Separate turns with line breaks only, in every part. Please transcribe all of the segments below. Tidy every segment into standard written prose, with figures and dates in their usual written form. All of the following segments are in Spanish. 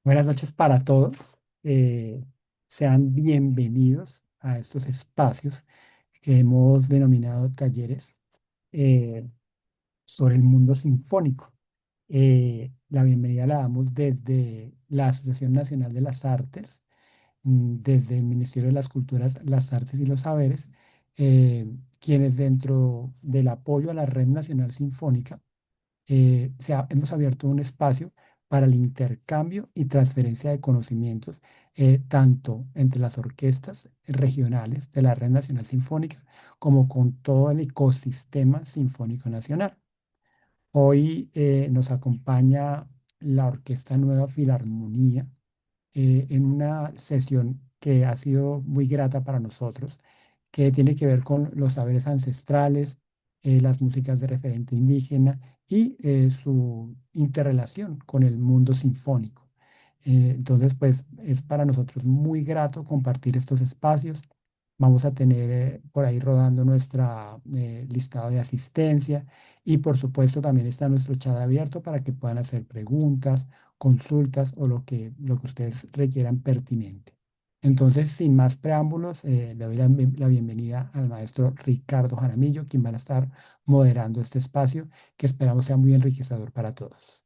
Buenas noches para todos. Sean bienvenidos a estos espacios que hemos denominado talleres eh, sobre el mundo sinfónico. La bienvenida la damos desde la Asociación Nacional de las Artes, desde el Ministerio de las Culturas, las Artes y los Saberes, quienes dentro del apoyo a la Red Nacional Sinfónica hemos abierto un espacio para el intercambio y transferencia de conocimientos, tanto entre las orquestas regionales de la Red Nacional Sinfónica como con todo el ecosistema sinfónico nacional. Hoy nos acompaña la Orquesta Nueva Filarmonía en una sesión que ha sido muy grata para nosotros, que tiene que ver con los saberes ancestrales, las músicas de referente indígena y su interrelación con el mundo sinfónico. Entonces, pues es para nosotros muy grato compartir estos espacios. Vamos a tener por ahí rodando nuestra listado de asistencia y por supuesto también está nuestro chat abierto para que puedan hacer preguntas, consultas o lo que ustedes requieran pertinente. Entonces, sin más preámbulos, le doy la bienvenida al maestro Ricardo Jaramillo, quien va a estar moderando este espacio que esperamos sea muy enriquecedor para todos.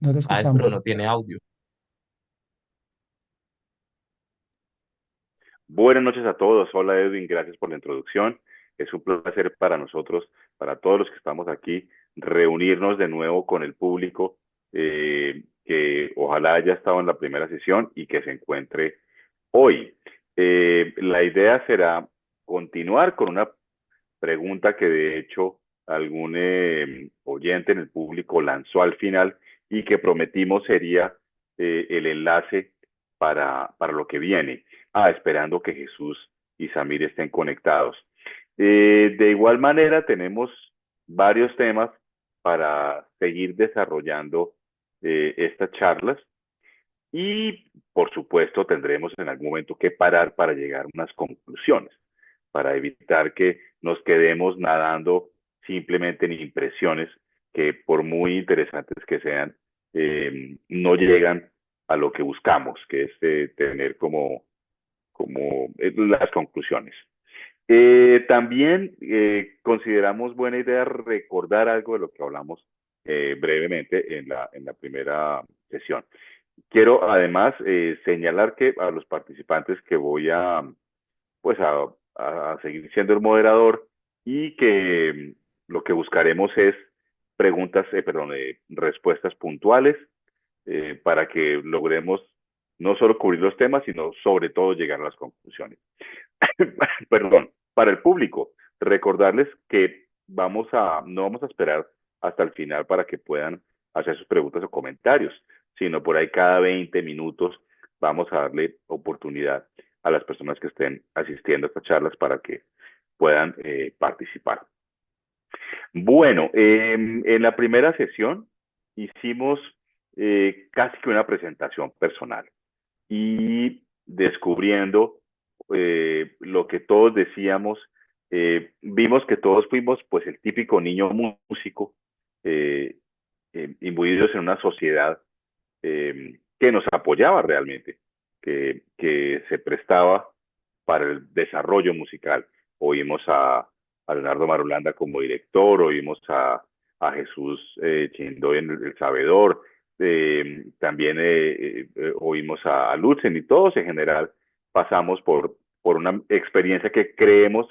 No te
Maestro,
escuchamos.
no tiene audio.
Buenas noches a todos. Hola Edwin, gracias por la introducción. Es un placer para nosotros, para todos los que estamos aquí, reunirnos de nuevo con el público que ojalá haya estado en la primera sesión y que se encuentre hoy. La idea será continuar con una pregunta que de hecho algún oyente en el público lanzó al final y que prometimos sería el enlace para lo que viene. Esperando que Jesús y Samir estén conectados. De igual manera, tenemos varios temas para seguir desarrollando estas charlas y, por supuesto, tendremos en algún momento que parar para llegar a unas conclusiones, para evitar que nos quedemos nadando simplemente en impresiones que, por muy interesantes que sean, no llegan a lo que buscamos, que es tener como las conclusiones. También consideramos buena idea recordar algo de lo que hablamos brevemente en la primera sesión. Quiero además señalar que a los participantes que voy pues a seguir siendo el moderador y que lo que buscaremos es respuestas puntuales para que logremos no solo cubrir los temas, sino sobre todo llegar a las conclusiones. Perdón, para el público, recordarles que no vamos a esperar hasta el final para que puedan hacer sus preguntas o comentarios, sino por ahí cada 20 minutos vamos a darle oportunidad a las personas que estén asistiendo a estas charlas para que puedan participar. Bueno, en la primera sesión hicimos casi que una presentación personal y descubriendo lo que todos decíamos, vimos que todos fuimos pues el típico niño músico, eh, imbuidos en una sociedad que nos apoyaba realmente, que se prestaba para el desarrollo musical. Oímos a Leonardo Marulanda como director, oímos a Jesús Chindoy en el Sabedor, también oímos a Lutzen y todos en general pasamos por una experiencia que creemos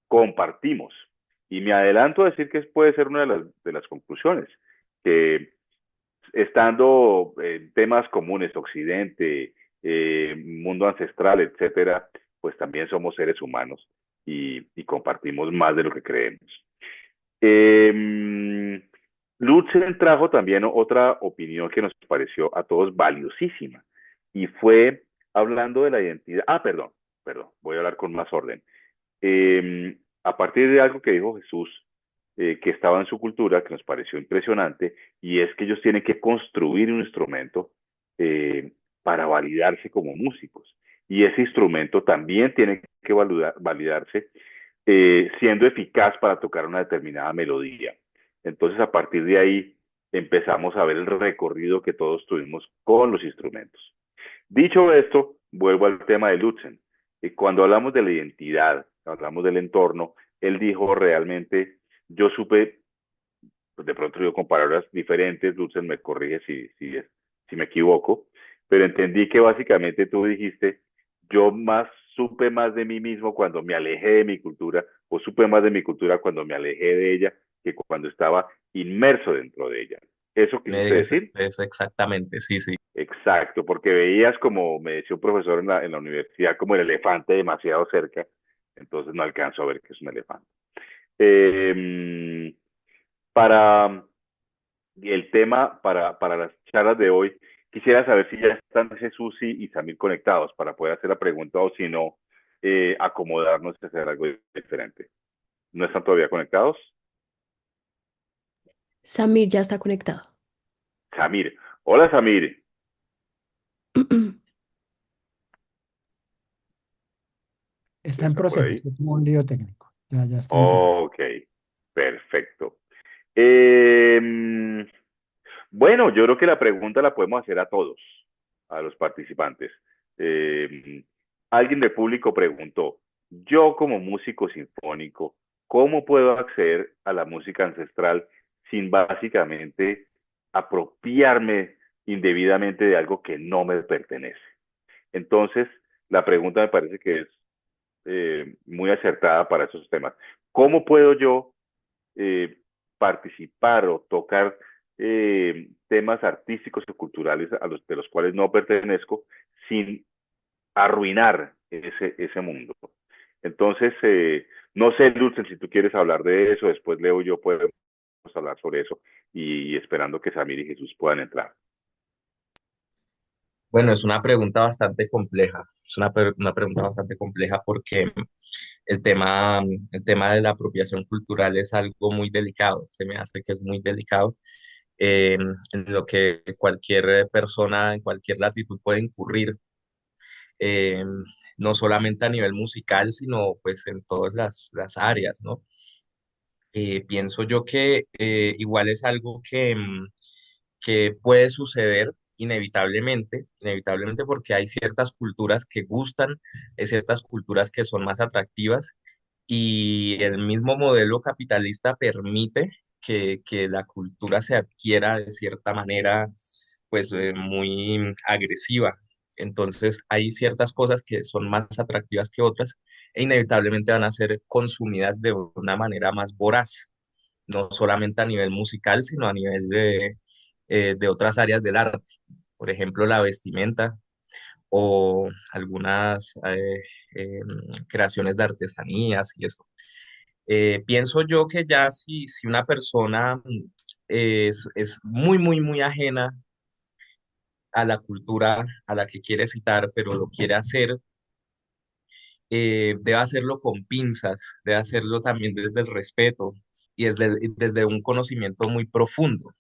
compartimos. Y me adelanto a decir que puede ser una de las conclusiones, que estando en temas comunes, Occidente, mundo ancestral, etcétera, pues también somos seres humanos y compartimos más de lo que creemos. Eh, Lutzen trajo también otra opinión que nos pareció a todos valiosísima y fue hablando de la identidad. Perdón, voy a hablar con más orden. A partir de algo que dijo Jesús, que estaba en su cultura, que nos pareció impresionante, y es que ellos tienen que construir un instrumento para validarse como músicos. Y ese instrumento también tiene que validarse siendo eficaz para tocar una determinada melodía. Entonces, a partir de ahí, empezamos a ver el recorrido que todos tuvimos con los instrumentos. Dicho esto, vuelvo al tema de Lutzen. Y cuando hablamos de la identidad, hablamos del entorno, él dijo realmente, yo supe, de pronto yo con palabras diferentes, Lutzen me corrige si me equivoco, pero entendí que básicamente tú dijiste, yo más supe más de mí mismo cuando me alejé de mi cultura, o supe más de mi cultura cuando me alejé de ella que cuando estaba inmerso dentro de ella. ¿Eso quisiste decir?
Es exactamente, sí, sí.
Exacto, porque veías como me decía un profesor en la universidad, como el elefante demasiado cerca, entonces no alcanzo a ver que es un elefante. Eh, para el tema, para las charlas de hoy, quisiera saber si ya están Jesús y Samir conectados para poder hacer la pregunta o si no, acomodarnos y hacer algo diferente. ¿No están todavía conectados?
Samir ya está conectado.
Samir. Hola, Samir.
Está en
¿Está por
proceso,
ahí?
es como un lío técnico. Ya está en proceso.
Ok, perfecto. Eh, Bueno, yo creo que la pregunta la podemos hacer a todos, a los participantes. Eh, Alguien del público preguntó, yo como músico sinfónico, ¿cómo puedo acceder a la música ancestral sin básicamente apropiarme indebidamente de algo que no me pertenece? Entonces, la pregunta me parece que es muy acertada para esos temas. ¿Cómo puedo yo participar o tocar temas artísticos o culturales de los cuales no pertenezco sin arruinar ese mundo? Entonces, no sé, Lutzen, si tú quieres hablar de eso, después Leo y yo podemos hablar sobre eso y esperando que Samir y Jesús puedan entrar.
Bueno, es una pregunta bastante compleja. Es una pregunta bastante compleja porque el tema de la apropiación cultural es algo muy delicado. Se me hace que es muy delicado en lo que cualquier persona en cualquier latitud puede incurrir, eh, no solamente a nivel musical, sino pues en todas las áreas, ¿no? Pienso yo que igual es algo que puede suceder inevitablemente porque hay ciertas culturas que gustan, hay ciertas culturas que son más atractivas y el mismo modelo capitalista permite que la cultura se adquiera de cierta manera, pues muy agresiva. Entonces hay ciertas cosas que son más atractivas que otras e inevitablemente van a ser consumidas de una manera más voraz, no solamente a nivel musical, sino a nivel de otras áreas del arte. Por ejemplo, la vestimenta o algunas creaciones de artesanías y eso. Pienso yo que ya si una persona es muy ajena a la cultura a la que quiere citar, pero lo quiere hacer, debe hacerlo con pinzas, debe hacerlo también desde el respeto y desde un conocimiento muy profundo.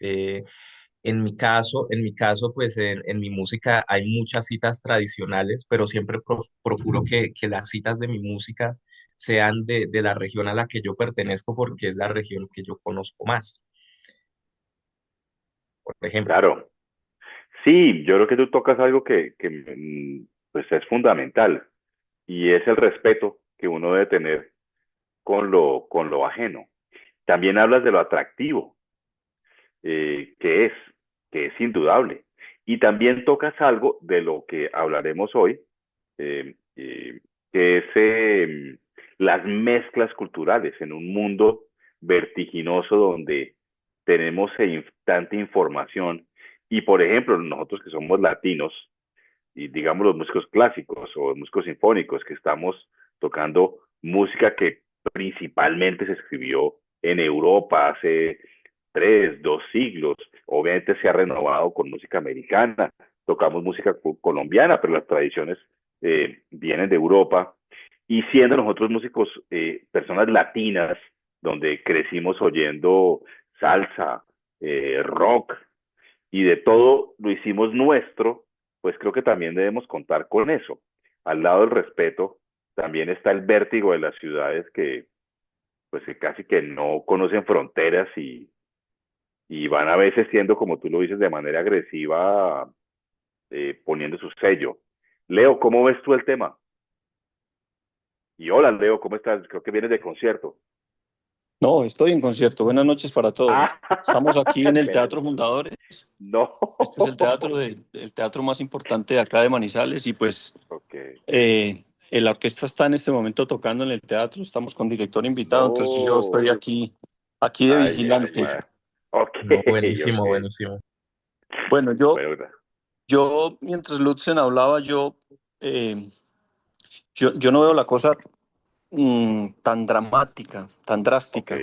Eh, en mi caso, pues en mi música hay muchas citas tradicionales, pero siempre procuro que las citas de mi música sean de la región a la que yo pertenezco, porque es la región que yo conozco más, por ejemplo.
Claro, sí, yo creo que tú tocas algo que pues es fundamental y es el respeto que uno debe tener con lo ajeno. También hablas de lo atractivo, que que es indudable. Y también tocas algo de lo que hablaremos hoy, eh, eh, que es las mezclas culturales en un mundo vertiginoso donde tenemos tanta información. Y por ejemplo, nosotros que somos latinos, y digamos los músicos clásicos o músicos sinfónicos, que estamos tocando música que principalmente se escribió en Europa hace 2 siglos. Obviamente se ha renovado con música americana, tocamos música colombiana, pero las tradiciones vienen de Europa. Y siendo nosotros músicos, personas latinas, donde crecimos oyendo salsa, rock, y de todo lo hicimos nuestro, pues creo que también debemos contar con eso. Al lado del respeto, también está el vértigo de las ciudades que, pues, que casi que no conocen fronteras y van a veces siendo, como tú lo dices, de manera agresiva, poniendo su sello. Leo, ¿cómo ves tú el tema? Y hola, Leo, ¿cómo estás? Creo que vienes de concierto.
No, estoy en concierto. Buenas noches para
Ah,
todos. Estamos aquí en el
buenas
Teatro
noches.
Fundadores.
No.
Este es el teatro más importante de acá de Manizales y pues
Ok.
la orquesta está en este momento tocando en el teatro. Estamos con director invitado, entonces yo estoy
No.
aquí de
Ay, mi
vigilante.
hermano. Ok,
No, buenísimo,
ok.
buenísimo.
Bueno,
Bueno,
yo mientras Lutzen hablaba, eh, yo no veo la cosa tan dramática, tan
ok,
drástica.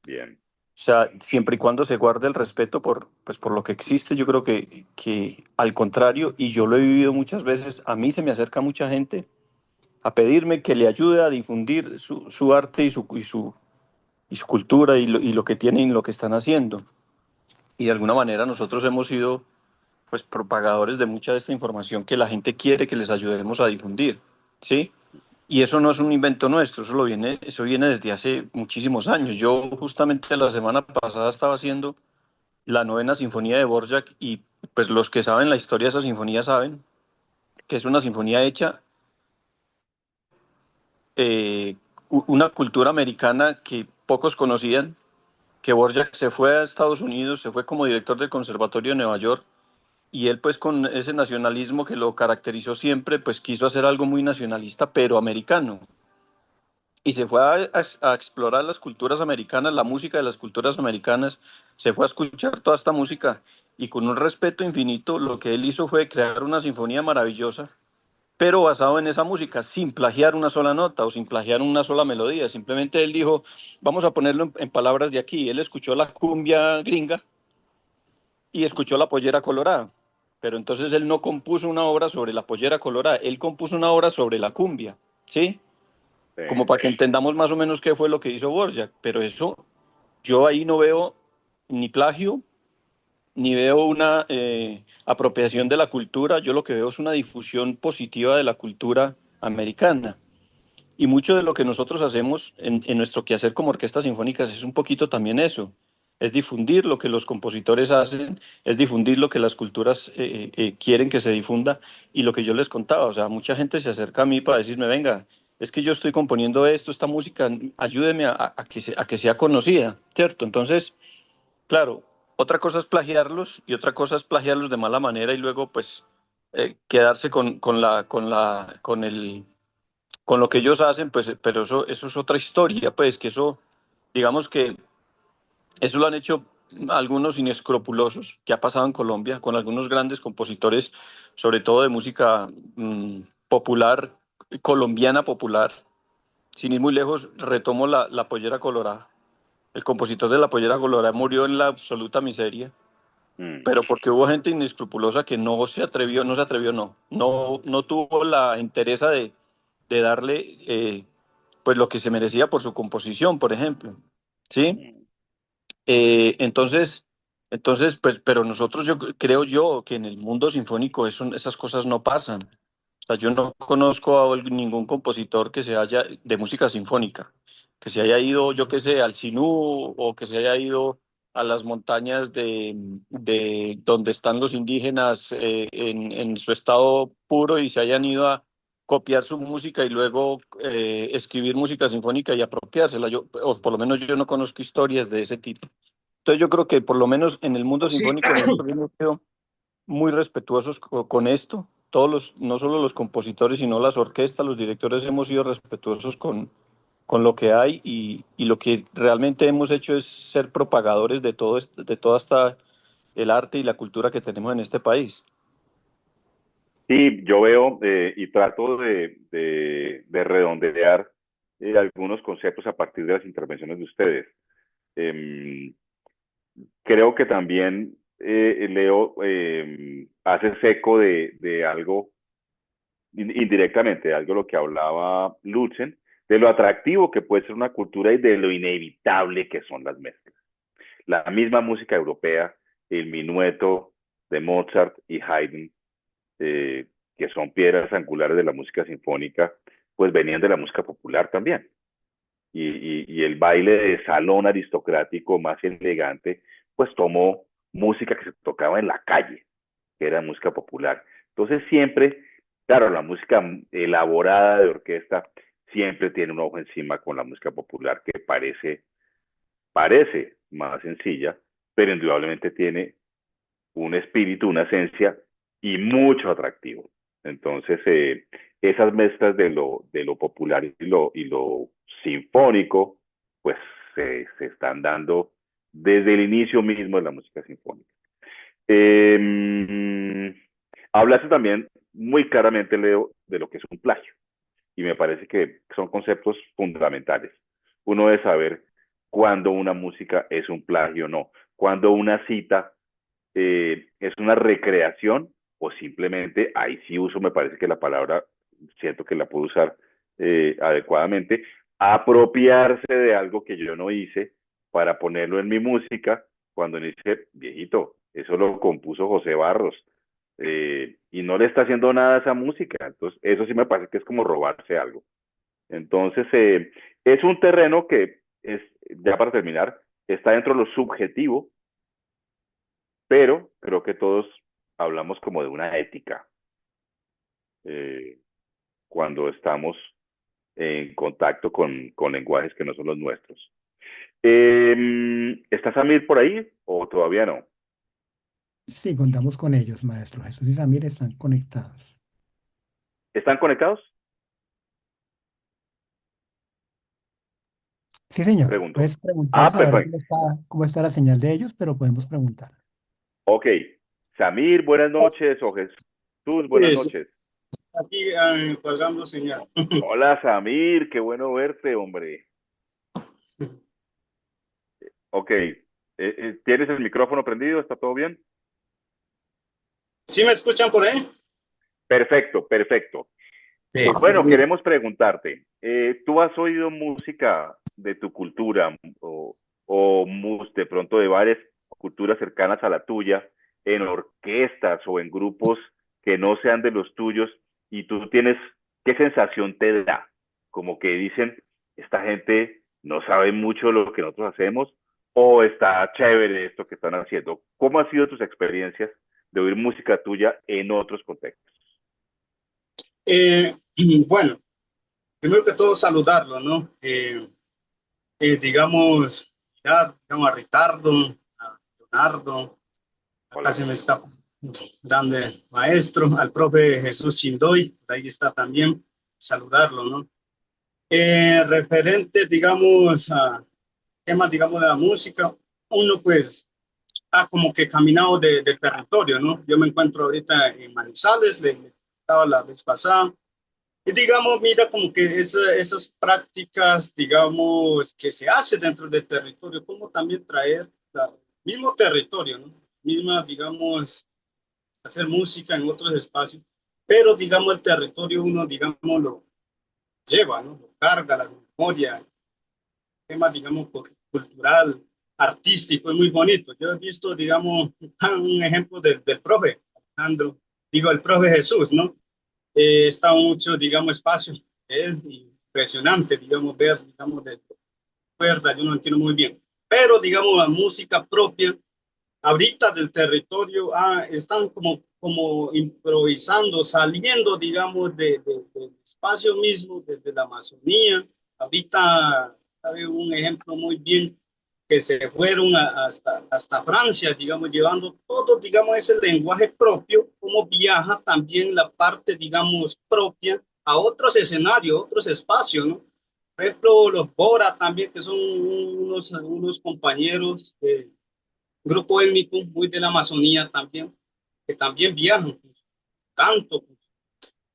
bien.
O sea, siempre y cuando se guarde el respeto pues por lo que existe, yo creo que al contrario, y yo lo he vivido muchas veces, a mí se me acerca mucha gente a pedirme que le ayude a difundir su arte y su cultura y lo que tienen y lo que están haciendo. Y de alguna manera nosotros hemos sido pues propagadores de mucha de esta información que la gente quiere que les ayudemos a difundir, ¿sí? Y eso no es un invento nuestro, eso viene desde hace muchísimos años. Yo justamente la semana pasada estaba haciendo la novena sinfonía de Dvorak y pues los que saben la historia de esa sinfonía saben que es una sinfonía hecha eh, una cultura americana que pocos conocían, que Dvorak se fue a Estados Unidos, se fue como director del Conservatorio de Nueva York y él pues con ese nacionalismo que lo caracterizó siempre pues quiso hacer algo muy nacionalista pero americano y se fue a explorar las culturas americanas, la música de las culturas americanas, se fue a escuchar toda esta música y con un respeto infinito lo que él hizo fue crear una sinfonía maravillosa, pero basado en esa música, sin plagiar una sola nota o sin plagiar una sola melodía. Simplemente él dijo, vamos a ponerlo en palabras de aquí. Él escuchó la cumbia gringa y escuchó la pollera colorada, pero entonces él no compuso una obra sobre la pollera colorada, él compuso una obra sobre la cumbia, ¿sí?
Sí.
Como para que entendamos más o menos qué fue lo que hizo Borjak, pero eso yo ahí no veo ni plagio, ni veo una apropiación de la cultura, yo lo que veo es una difusión positiva de la cultura americana. Y mucho de lo que nosotros hacemos en nuestro quehacer como orquestas sinfónicas es un poquito también eso, es difundir lo que los compositores hacen, es difundir lo que las culturas quieren que se difunda y lo que yo les contaba, o sea, mucha gente se acerca a mí para decirme, venga, es que yo estoy componiendo esto, esta música, ayúdeme a que sea conocida, ¿cierto? Entonces, claro, otra cosa es plagiarlos y otra cosa es plagiarlos de mala manera y luego pues quedarse con lo que ellos hacen, pues, pero eso es otra historia, pues, que eso, digamos que eso lo han hecho algunos inescrupulosos, que ha pasado en Colombia, con algunos grandes compositores, sobre todo de música popular, colombiana popular. Sin ir muy lejos, retomo la Pollera Colorada. El compositor de la Pollera Colorada murió en la absoluta miseria,
Mm,
pero porque hubo gente inescrupulosa que no tuvo la entereza de darle pues lo que se merecía por su composición, por ejemplo. ¿Sí?
mm.
Entonces, pues, pero nosotros creo yo que en el mundo sinfónico esas cosas no pasan. O sea, yo no conozco a ningún compositor que se haya, de música sinfónica, que se haya ido, yo qué sé, al Sinú o que se haya ido a las montañas de donde están los indígenas en su estado puro y se hayan ido a copiar su música y luego escribir música sinfónica y apropiársela. O por lo menos yo no conozco historias de ese tipo. Entonces yo creo que por lo menos en el mundo
Sí,
sinfónico nosotros hemos sido muy respetuosos con esto. No solo los compositores, sino las orquestas, los directores hemos sido respetuosos con lo que hay y lo que realmente hemos hecho es ser propagadores de de toda el arte y la cultura que tenemos en este país.
Sí, yo veo y trato de redondear algunos conceptos a partir de las intervenciones de ustedes. Em, Creo que también Leo hace eco de algo indirectamente, algo de lo que hablaba Lutzen, de lo atractivo que puede ser una cultura y de lo inevitable que son las mezclas. La misma música europea, el minueto de Mozart y Haydn, eh, que son piedras angulares de la música sinfónica, pues venían de la música popular también. Y el baile de salón aristocrático más elegante, pues tomó música que se tocaba en la calle, que era música popular. Entonces siempre, claro, la música elaborada de orquesta siempre tiene un ojo encima con la música popular que parece más sencilla, pero indudablemente tiene un espíritu, una esencia y mucho atractivo. Entonces, esas mezclas de lo popular y lo sinfónico, pues se están dando desde el inicio mismo de la música sinfónica. Hablaste también muy claramente, Leo, de lo que es un plagio, y me parece que son conceptos fundamentales. Uno debe saber cuándo una música es un plagio o no, cuándo una cita es una recreación o simplemente, ahí sí uso, me parece que la palabra, siento que la puedo usar adecuadamente, apropiarse de algo que yo no hice para ponerlo en mi música, cuando dice, viejito, eso lo compuso José Barros, y no le está haciendo nada a esa música. Entonces, eso sí me parece que es como robarse algo. Entonces, es un terreno que es, ya para terminar, está dentro de lo subjetivo, pero creo que todos hablamos como de una ética eh, cuando estamos en contacto con lenguajes que no son los nuestros. ¿Está Samir por ahí o todavía no?
Sí, contamos con ellos, maestro. Jesús y Samir están conectados.
¿Están conectados?
Sí, señor.
Pregunto.
Puedes preguntar,
Ah,
saber
perfecto.
cómo está la señal de ellos, pero podemos preguntar.
Ok. Samir, buenas noches. O Jesús, buenas
Pues,
noches.
aquí cuadrando señal.
Hola, Samir. Qué bueno verte, hombre. Ok. ¿Tienes el micrófono prendido? ¿Está todo bien?
¿Sí me escuchan por ahí?
Perfecto, perfecto.
Sí.
Bueno, queremos preguntarte, ¿tú has oído música de tu cultura de pronto de varias culturas cercanas a la tuya en orquestas o en grupos que no sean de los tuyos y tú tienes, qué sensación te da? Como que dicen, esta gente no sabe mucho lo que nosotros hacemos o está chévere esto que están haciendo. ¿Cómo han sido tus experiencias de oír música tuya en otros contextos?
Eh, bueno, primero que todo saludarlo, ¿no? Digamos, ya, digamos a Ricardo, a Leonardo, acá
Hola.
se me escapa un grande maestro, al profe Jesús Chindoy, ahí está también, saludarlo, ¿no? Referente, digamos, a temas, digamos, de la música, uno pues como que caminado del territorio, ¿no? Yo me encuentro ahorita en Manizales, estaba la vez pasada, y digamos, mira como que esas prácticas, digamos, que se hace dentro del territorio, como también traer el mismo territorio, ¿no? Misma, digamos, hacer música en otros espacios, pero digamos el territorio uno, digamos, lo lleva, ¿no? Lo carga, la memoria, tema, digamos, cultural, artístico, es muy bonito. Yo he visto, digamos, un ejemplo del profe Alejandro, digo, el profe Jesús, ¿no? Está mucho, digamos, espacio, es impresionante, digamos, ver, digamos, de cuerda, yo no entiendo muy bien, pero, digamos, la música propia, ahorita del territorio, están como improvisando, saliendo, digamos, del espacio mismo, desde la Amazonía. Ahorita hay un ejemplo muy bien que se fueron hasta Francia, digamos, llevando todo, digamos, ese lenguaje propio, como viaja también la parte, digamos, propia a otros escenarios, otros espacios, ¿no? Por ejemplo, los Bora también, que son unos compañeros grupo étnico muy de la Amazonía también, que también viajan con su canto,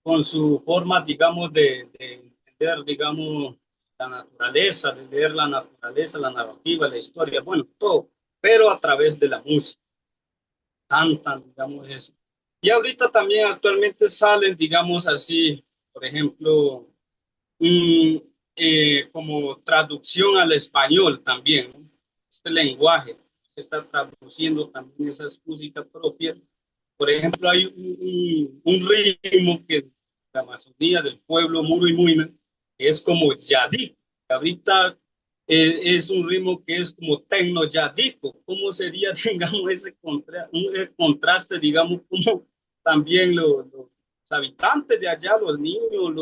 con su forma, digamos, de entender, digamos, la naturaleza, de leer la naturaleza, la narrativa, la historia, bueno, todo, pero a través de la música, cantan, digamos eso. Y ahorita también actualmente salen, digamos así, por ejemplo, mm, como traducción al español también, ¿no? Este lenguaje se está traduciendo también esas músicas propias. Por ejemplo, hay un ritmo que la Amazonía del pueblo Muro y Muina es como Yadí. Ahorita es un ritmo que es como tecno yadico. ¿Cómo sería, digamos, ese contraste, digamos, como también los habitantes de allá, los niños,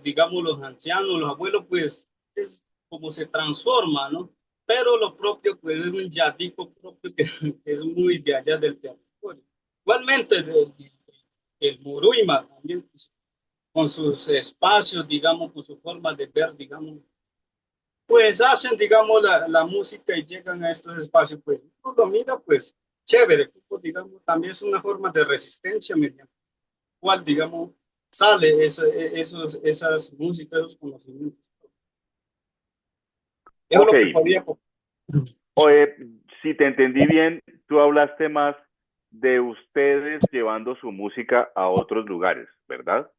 digamos, los ancianos, los abuelos, pues es como se transforma, ¿no? Pero lo propio, pues es un yadico propio que, que es muy de allá del territorio. Igualmente, el Muruima también, pues, con sus espacios, digamos, con su forma de ver, digamos, pues hacen, digamos, la música y llegan a estos espacios, pues uno lo mira, pues chévere, pues, digamos, también es una forma de resistencia mediante cual, digamos, sale esas músicas, esos conocimientos. Eso es
Ok,
lo que podía.
oye, si te entendí bien, tú hablaste más de ustedes llevando su música a otros lugares, ¿verdad?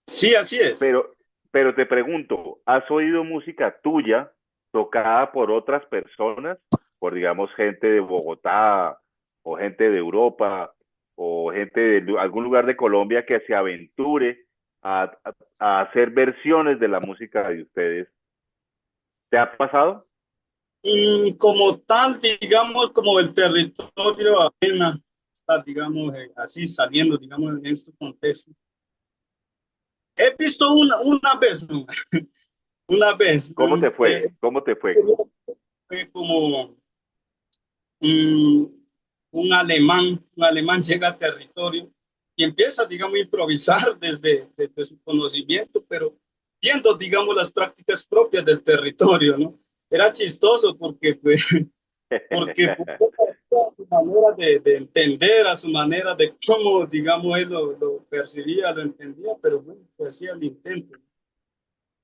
Sí, así es.
Pero, pero te pregunto, ¿has oído música tuya tocada por otras personas? Por, digamos, gente de Bogotá o gente de Europa o gente de algún lugar de Colombia que se aventure a hacer versiones de la música de ustedes. ¿Te ha pasado?
Y como tal, digamos, como el territorio apenas está, digamos, así saliendo, digamos, en este contexto. He visto una vez, ¿no? Una vez,
¿Cómo te fue? ¿Cómo te fue?
fue como un, un alemán llega al territorio y empieza, digamos, a improvisar desde su conocimiento, pero viendo, digamos, las prácticas propias del territorio, ¿no? Era chistoso porque a su manera de entender, a su manera de cómo, digamos, él lo percibía, lo entendía, pero bueno, se hacía el intento.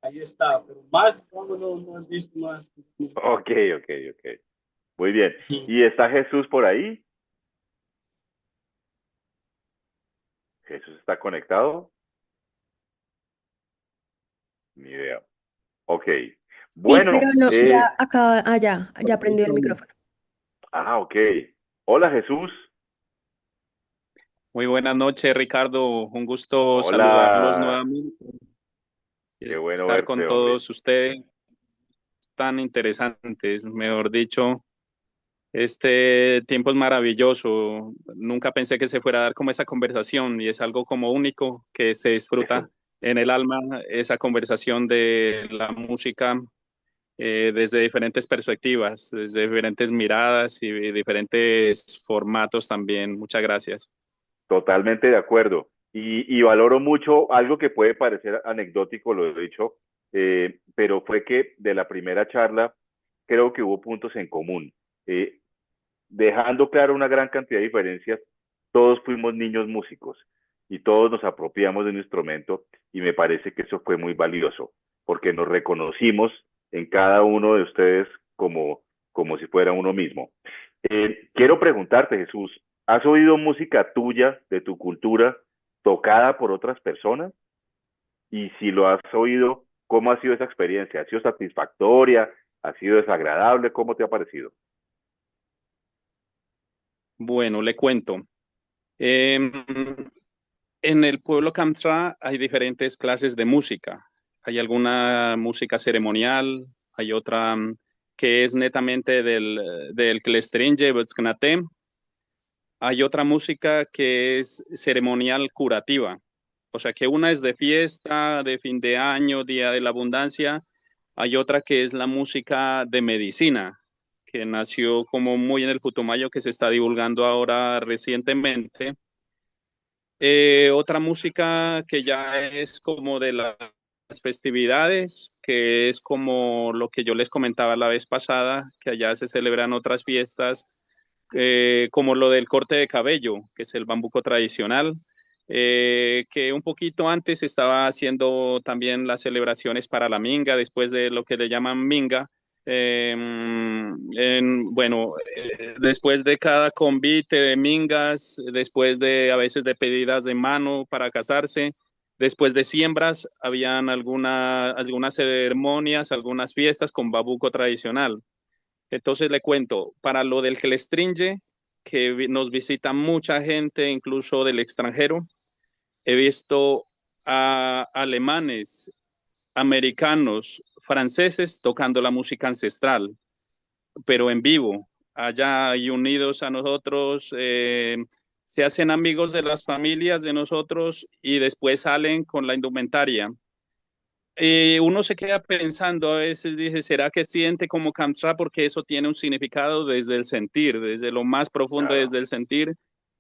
Ahí está, pero más, digamos, no he visto más.
Ok, ok, ok. Muy bien. ¿Y está Jesús por ahí? ¿Jesús está conectado? Ni idea. Ok.
Sí, pero
Bueno,
no, ya acaba, ya prendió el micrófono.
ok. Hola Jesús.
Muy buenas noches, Ricardo. Un gusto saludarlos
Hola.
nuevamente
Qué
y
bueno
estar con
verte, hombre.
todos ustedes tan interesantes. Mejor dicho, este tiempo es maravilloso. Nunca pensé que se fuera a dar como esa conversación y es algo como único que se disfruta
Eso,
en el alma, esa conversación de la música desde diferentes perspectivas, desde diferentes miradas y diferentes formatos también. Muchas gracias.
totalmente de acuerdo. Y valoro mucho algo que puede parecer anecdótico, lo he dicho, pero fue que de la primera charla creo que hubo puntos en común. Eh, Dejando claro una gran cantidad de diferencias, todos fuimos niños músicos y todos nos apropiamos de un instrumento y me parece que eso fue muy valioso porque nos reconocimos en cada uno de ustedes como si fuera uno mismo. Quiero preguntarte, Jesús, ¿has oído música tuya, de tu cultura, tocada por otras personas? Y si lo has oído, ¿cómo ha sido esa experiencia? ¿Ha sido satisfactoria? ¿Ha sido desagradable? ¿Cómo te ha parecido?
Bueno, le cuento. Eh, en el pueblo Kamtra hay diferentes clases de música. Hay alguna música ceremonial, hay otra que es netamente del Klestrinje, Bötzknaté. Hay otra música que es ceremonial curativa. O sea que una es de fiesta, de fin de año, Día de la Abundancia. Hay otra que es la música de medicina, que nació como muy en el Putumayo, que se está divulgando ahora recientemente. Otra música que ya es como de las festividades, que es como lo que yo les comentaba la vez pasada, que allá se celebran otras fiestas, como lo del corte de cabello, que es el bambuco tradicional, que un poquito antes estaba haciendo también las celebraciones para la minga, después de lo que le llaman minga. Bueno, después de cada convite de mingas, después de a veces de pedidas de mano para casarse, después de siembras, habían algunas ceremonias, algunas fiestas con babuco tradicional. Entonces le cuento, para lo del Gelestringe, que nos visita mucha gente, incluso del extranjero, he visto a alemanes, americanos,
franceses tocando la música ancestral, pero en vivo, allá y unidos a nosotros, se hacen amigos de las familias de nosotros y después salen con la indumentaria. Uno se queda pensando, a veces dice, ¿será que siente como Kamstra? Porque eso tiene un significado desde el sentir, desde lo más profundo,
Claro.
desde el sentir,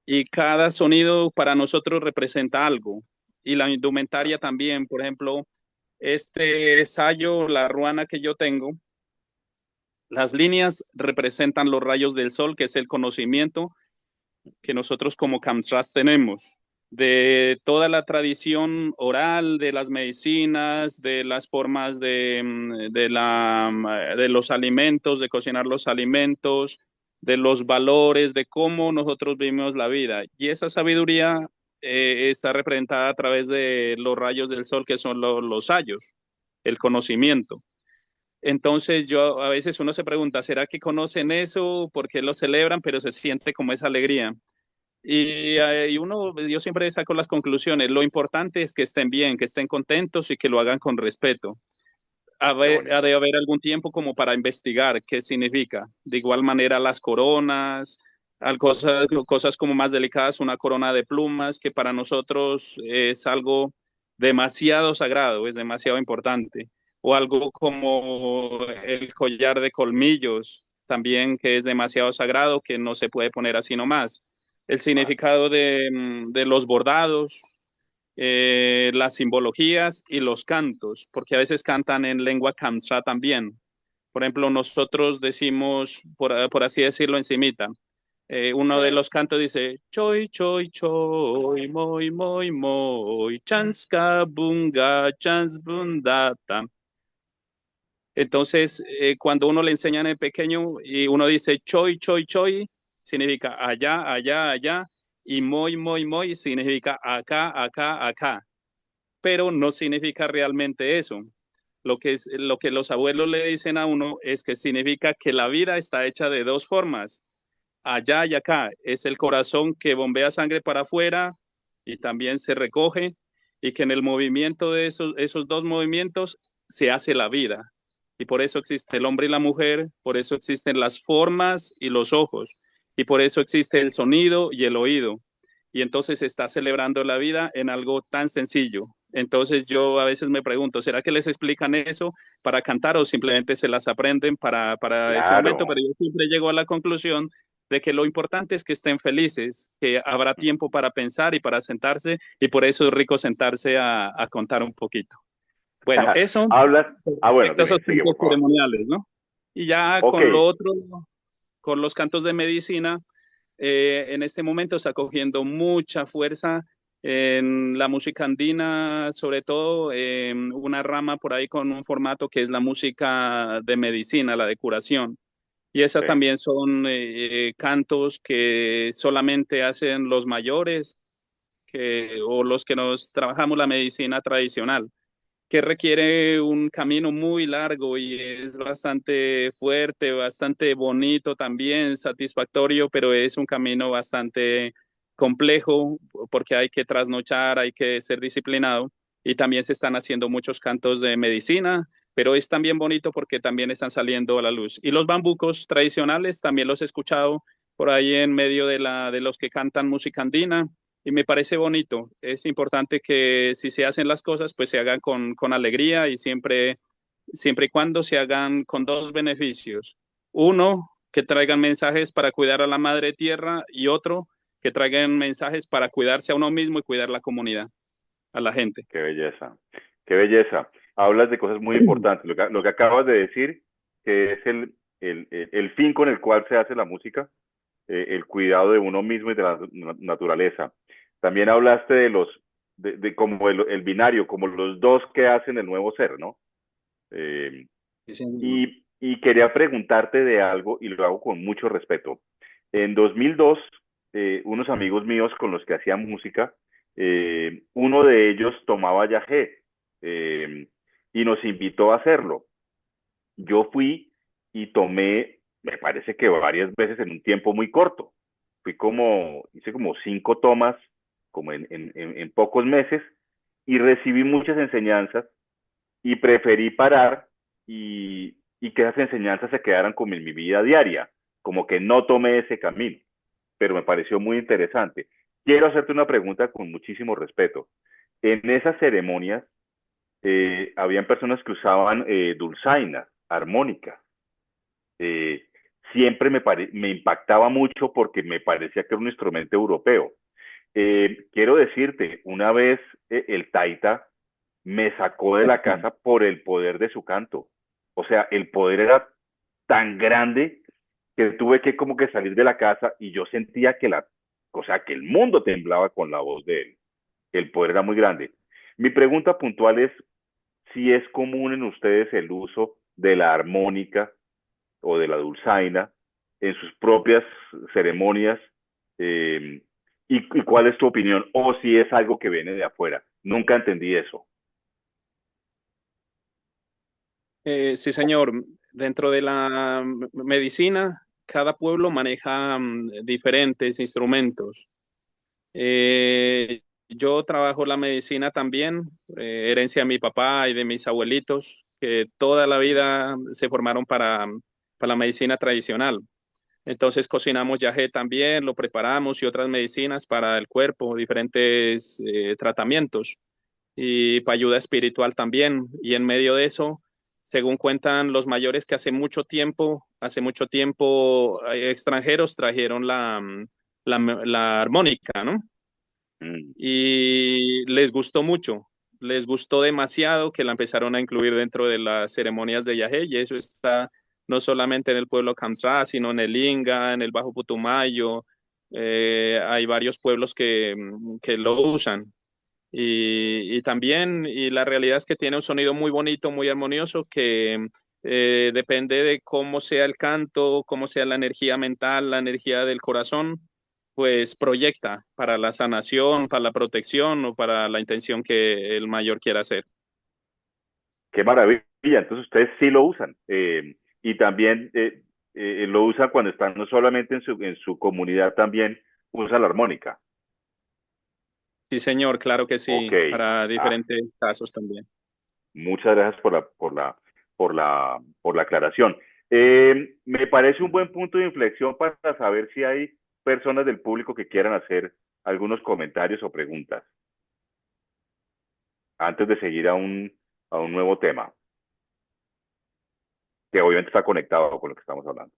y cada sonido para nosotros representa algo. Y la indumentaria también, por ejemplo, este sayo, la ruana que yo tengo, las líneas representan los rayos del sol, que es el conocimiento que nosotros como Kamsras tenemos, de toda la tradición oral, de las medicinas, de las formas de los alimentos, de cocinar los alimentos, de los valores, de cómo nosotros vivimos la vida. Y esa sabiduría está representada a través de los rayos del sol, que son los sayos, el conocimiento. Entonces yo a veces uno se pregunta, ¿será que conocen eso? ¿Por qué lo celebran? Pero se siente como esa alegría. Yo siempre saco las conclusiones. Lo importante es que estén bien, que estén contentos y que lo hagan con respeto.
Qué
Ha de
bonito.
haber algún tiempo como para investigar qué significa. De igual manera las coronas, cosas como más delicadas, una corona de plumas, que para nosotros es algo demasiado sagrado, es demasiado importante. O algo como el collar de colmillos, también que es demasiado sagrado, que no se puede poner así nomás. El
Vale.
significado de los bordados, las simbologías y los cantos, porque a veces cantan en lengua kamsha también. Por ejemplo, nosotros decimos, por así decirlo, encimita. Uno de
Sí.
los cantos dice, choy, choy, choy, moy, moy, moy, chanska, bunga, chans, bundata. Entonces, cuando uno le enseña en el pequeño y uno dice choy, choy, choy, significa allá, allá, allá, y moy, moy, moy significa acá, acá, acá, pero no significa realmente eso. Lo que los abuelos le dicen a uno es que significa que la vida está hecha de dos formas, allá y acá. Es el corazón que bombea sangre para afuera y también se recoge, y que en el movimiento de esos dos movimientos se hace la vida. Y por eso existe el hombre y la mujer, por eso existen las formas y los ojos, y por eso existe el sonido y el oído. Y entonces se está celebrando la vida en algo tan sencillo. Entonces yo a veces me pregunto, ¿será que les explican eso para cantar o simplemente se las aprenden para ese momento? Pero
Claro.
yo siempre llego a la conclusión de que lo importante es que estén felices, que habrá tiempo para pensar y para sentarse, y por eso es rico sentarse a contar un poquito. Bueno, eso
Hablas. Ah, bueno,
respecto a
dime,
esos
sigue,
cantos
por favor.
ceremoniales, ¿no? Y ya
Ok.
con lo otro, con los cantos de medicina, en este momento está cogiendo mucha fuerza en la música andina, sobre todo una rama por ahí con un formato que es la música de medicina, la de curación. Y esas
Sí.
también son cantos que solamente hacen los mayores o los que nos trabajamos la medicina tradicional, que requiere un camino muy largo y es bastante fuerte, bastante bonito también, satisfactorio, pero es un camino bastante complejo porque hay que trasnochar, hay que ser disciplinado, y también se están haciendo muchos cantos de medicina, pero es también bonito porque también están saliendo a la luz. Y los bambucos tradicionales también los he escuchado por ahí en medio de los que cantan música andina, y me parece bonito. Es importante que si se hacen las cosas, pues se hagan con alegría, y siempre y cuando se hagan con dos beneficios. Uno, que traigan mensajes para cuidar a la madre tierra, y otro, que traigan mensajes para cuidarse a uno mismo y cuidar la comunidad, a la gente.
Qué belleza. Qué belleza. Hablas de cosas muy importantes. Lo que acabas de decir, que es el fin con el cual se hace la música, el cuidado de uno mismo y de la naturaleza. También hablaste de como el binario, como los dos que hacen el nuevo ser, ¿no? Eh,
Sí, señor.
y quería preguntarte de algo, y lo hago con mucho respeto. En 2002, unos amigos míos con los que hacía música, uno de ellos tomaba yagé, y nos invitó a hacerlo. Yo fui y tomé, me parece que varias veces en un tiempo muy corto. Hice como 5 tomas, como en pocos meses, y recibí muchas enseñanzas y preferí parar y que esas enseñanzas se quedaran como en mi vida diaria, como que no tomé ese camino, pero me pareció muy interesante. Quiero hacerte una pregunta con muchísimo respeto. En esas ceremonias habían personas que usaban dulzaina, armónica. Eh, Siempre me impactaba mucho porque me parecía que era un instrumento europeo. Quiero decirte, una vez el taita me sacó de la casa por el poder de su canto. O sea, el poder era tan grande que tuve que como que salir de la casa y yo sentía que o sea, que el mundo temblaba con la voz de él. El poder era muy grande. Mi pregunta puntual es si es común en ustedes el uso de la armónica o de la dulzaina en sus propias ceremonias, eh, y cuál es tu opinión, o si es algo que viene de afuera. Nunca entendí eso.
Sí, señor. Dentro de la medicina, cada pueblo maneja diferentes instrumentos. Yo trabajo la medicina también, herencia de mi papá y de mis abuelitos, que toda la vida se formaron para la medicina tradicional. Entonces cocinamos yagé también, lo preparamos y otras medicinas para el cuerpo, diferentes tratamientos y para ayuda espiritual también. Y en medio de eso, según cuentan los mayores que hace mucho tiempo extranjeros trajeron la armónica, ¿no?
Mm.
Y les gustó mucho, les gustó demasiado que la empezaron a incluir dentro de las ceremonias de Yahé, y eso está no solamente en el pueblo Kamsá, sino en el Inga, en el Bajo Putumayo. Hay varios pueblos que lo usan. Y también, y la realidad es que tiene un sonido muy bonito, muy armonioso, que depende de cómo sea el canto, cómo sea la energía mental, la energía del corazón, pues proyecta para la sanación, para la protección o para la intención que el mayor quiera hacer.
Qué maravilla. Entonces ustedes sí lo usan. Y también lo usan cuando están no solamente en su comunidad, también usan la armónica.
Sí, señor, claro que
Ok.
sí, para
Ah,
diferentes casos también.
muchas gracias por la aclaración. Me parece un buen punto de inflexión para saber si hay personas del público que quieran hacer algunos comentarios o preguntas antes de seguir a un nuevo tema, que obviamente está conectado con lo que estamos hablando.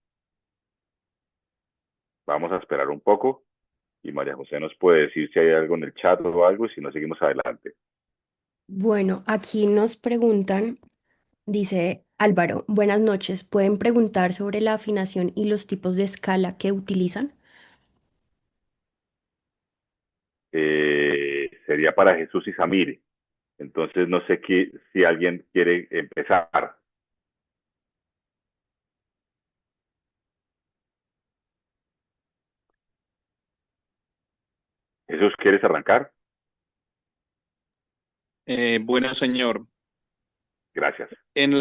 Vamos a esperar un poco y María José nos puede decir si hay algo en el chat o algo y si no, seguimos adelante.
Bueno, aquí nos preguntan, dice Álvaro, buenas noches. ¿Pueden preguntar sobre la afinación y los tipos de escala que utilizan?
Sería para Jesús y Samir. Entonces, no sé si alguien quiere empezar. Jesús, ¿quieres arrancar?
Bueno, señor.
Gracias.
En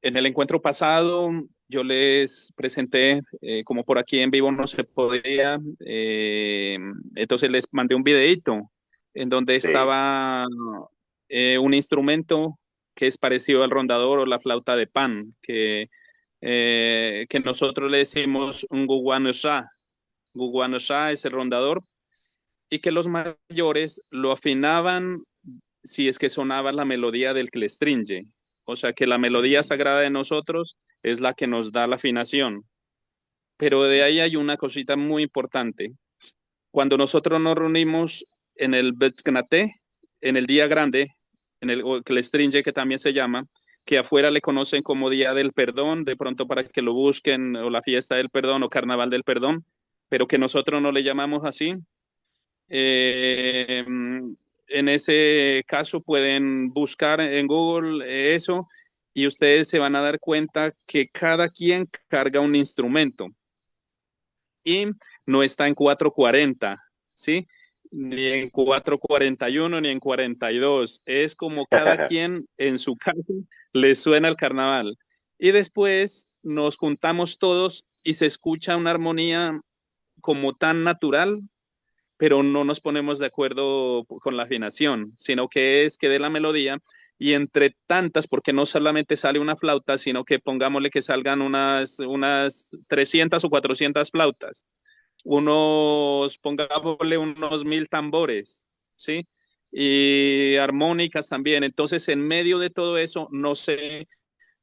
el encuentro pasado, yo les presenté, como por aquí en vivo no se podía, entonces les mandé un videíto en donde
Sí.
estaba un instrumento que es parecido al rondador o la flauta de pan, que nosotros le decimos un guguanusá. Guguanusá es el rondador, y que los mayores lo afinaban si es que sonaba la melodía del clestringe. O sea que la melodía
Mm.
sagrada de nosotros es la que nos da la afinación. Pero de ahí hay una cosita muy importante. Cuando nosotros nos reunimos en el Betzknate, en el día grande, en el clestringe que también se llama, que afuera le conocen como Día del Perdón, de pronto para que lo busquen, o la fiesta del perdón o Carnaval del Perdón, pero que nosotros no le llamamos así. Eh, en ese caso pueden buscar en Google eso, y ustedes se van a dar cuenta que cada quien carga un instrumento y no está en 440, ¿sí? Ni en 441 ni en 42. Es como cada quien en su casa le suena el carnaval. Y después nos juntamos todos y se escucha una armonía como tan natural, pero no nos ponemos de acuerdo con la afinación, sino que es que de la melodía, y entre tantas, porque no solamente sale una flauta, sino que pongámosle que salgan unas 300 o 400 flautas, pongámosle unos 1000 tambores, ¿sí? Y armónicas también. Entonces, en medio de todo eso, no sé,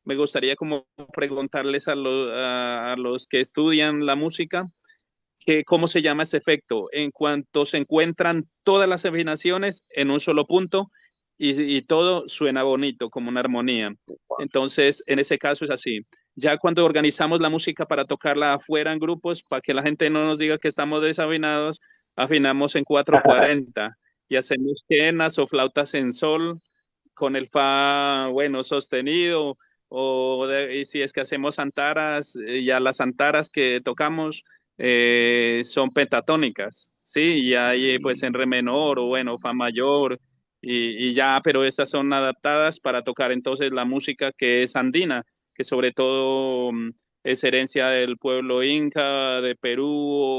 me gustaría como preguntarles a los que estudian la música, que cómo se llama ese efecto, en cuanto se encuentran todas las afinaciones en un solo punto y todo suena bonito, como una armonía. Entonces, en ese caso es así. Ya cuando organizamos la música para tocarla afuera en grupos, para que la gente no nos diga que estamos desafinados, afinamos en 440 y hacemos quenas o flautas en sol con el fa, bueno, sostenido, y si es que hacemos antaras, ya las antaras que tocamos son pentatónicas, ¿sí? Y hay pues en re menor o bueno, fa mayor y ya, pero estas son adaptadas para tocar entonces la música que es andina, que sobre todo es herencia del pueblo inca, de Perú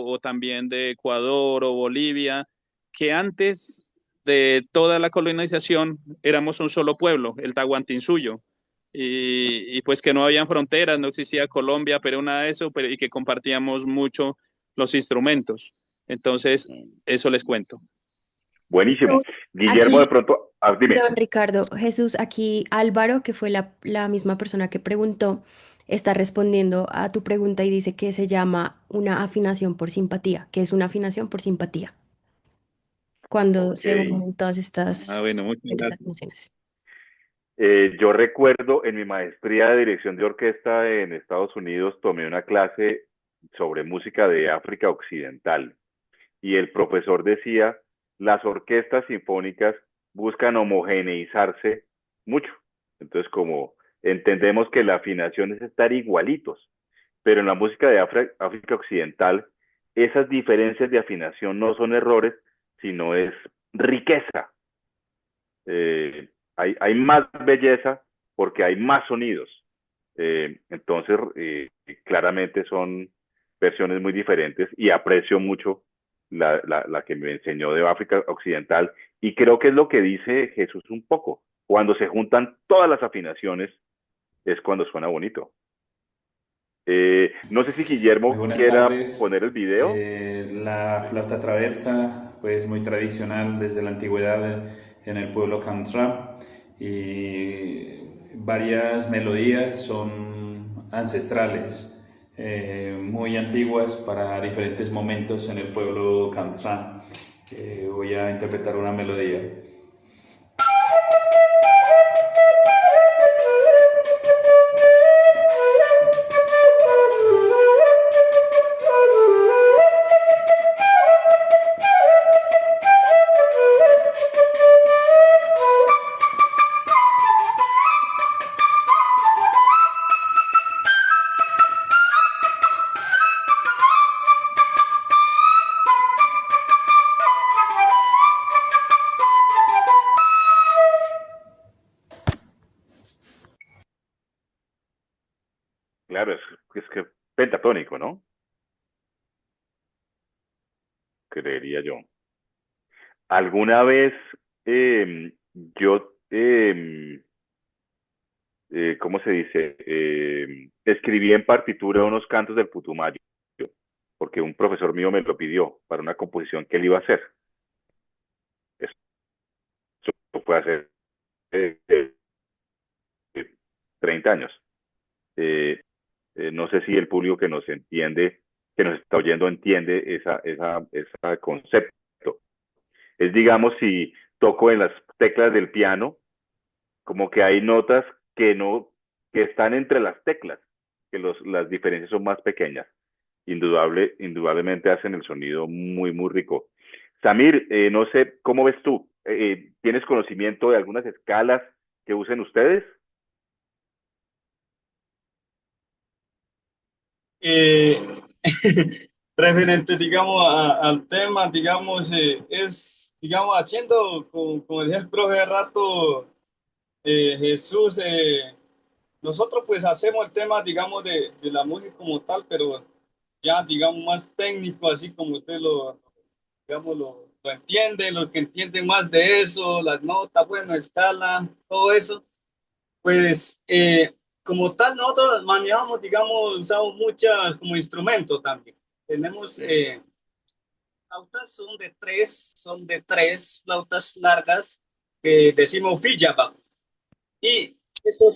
o también de Ecuador o Bolivia, que antes de toda la colonización éramos un solo pueblo, el Tahuantinsuyo. Y pues que no habían fronteras, no existía Colombia, Perú, nada de eso, pero y que compartíamos mucho los instrumentos. Entonces, eso les cuento.
Buenísimo. Guillermo, de
Aquí,
pronto, dime.
don Ricardo, Jesús, aquí Álvaro, que fue la misma persona que preguntó, está respondiendo a tu pregunta y dice que se llama una afinación por simpatía, que es una afinación por simpatía, cuando
Ok.
se unen todas
Ah,
estas
bueno, muchas
diferentes
gracias.
afinaciones.
Yo recuerdo en mi maestría de dirección de orquesta en Estados Unidos, tomé una clase sobre música de África Occidental y el profesor decía, las orquestas sinfónicas buscan homogeneizarse mucho. Entonces, como entendemos que la afinación es estar igualitos, pero en la música de África Occidental, esas diferencias de afinación no son errores, sino es riqueza. Hay más belleza porque hay más sonidos. Entonces, claramente son versiones muy diferentes y aprecio mucho la que me enseñó de África Occidental y creo que es lo que dice Jesús un poco. Cuando se juntan todas las afinaciones es cuando suena bonito. No sé si
Muy
Guillermo
buenas
quiera poner el
tardes.
video.
La flauta traversa, pues muy tradicional desde la antigüedad en el pueblo Kantra y varias melodías son ancestrales, muy antiguas para diferentes momentos en el pueblo Kantra. Voy a interpretar una melodía.
Claro, es que pentatónico, ¿no? Creería yo. Alguna vez yo, ¿cómo se dice? Escribí en partitura unos cantos del Putumayo, porque un profesor mío me lo pidió para una composición que él iba a hacer. Eso fue hace eh, eh, 30 años. Eh, no sé si el público que nos entiende, que nos está oyendo, entiende ese concepto. Es, digamos, si toco en las teclas del piano, como que hay notas que no, que están entre las teclas, que las diferencias son más pequeñas. Indudablemente hacen el sonido muy, muy rico. Samir, no sé, ¿cómo ves tú? ¿Tienes conocimiento de algunas escalas que usen ustedes?
Eh, referente, digamos, al tema, digamos, es, digamos, haciendo, como decía el profe de rato, Jesús, nosotros pues hacemos el tema, digamos, de la música como tal, pero ya, digamos, más técnico, así como usted lo, digamos, lo entienden, los que entienden más de eso, las notas, bueno, escala, todo eso, pues como tal nosotros manejamos, digamos, usamos muchas como instrumento también. Tenemos flautas, son de tres flautas largas que decimos fijaba. Y eso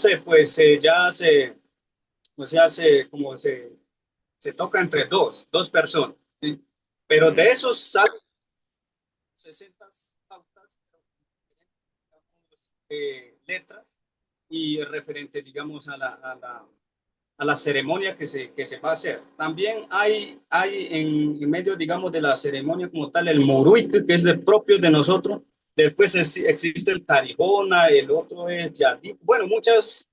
ya o sea, se toca entre dos personas, ¿sí? Pero de esos salen 60 pautas, letras y referente, digamos, a la ceremonia que se va a hacer. También hay en medio, digamos, de la ceremonia como tal, el moruique, que es de propio de nosotros. Después existe el carijona, el otro es yadí. Bueno, muchas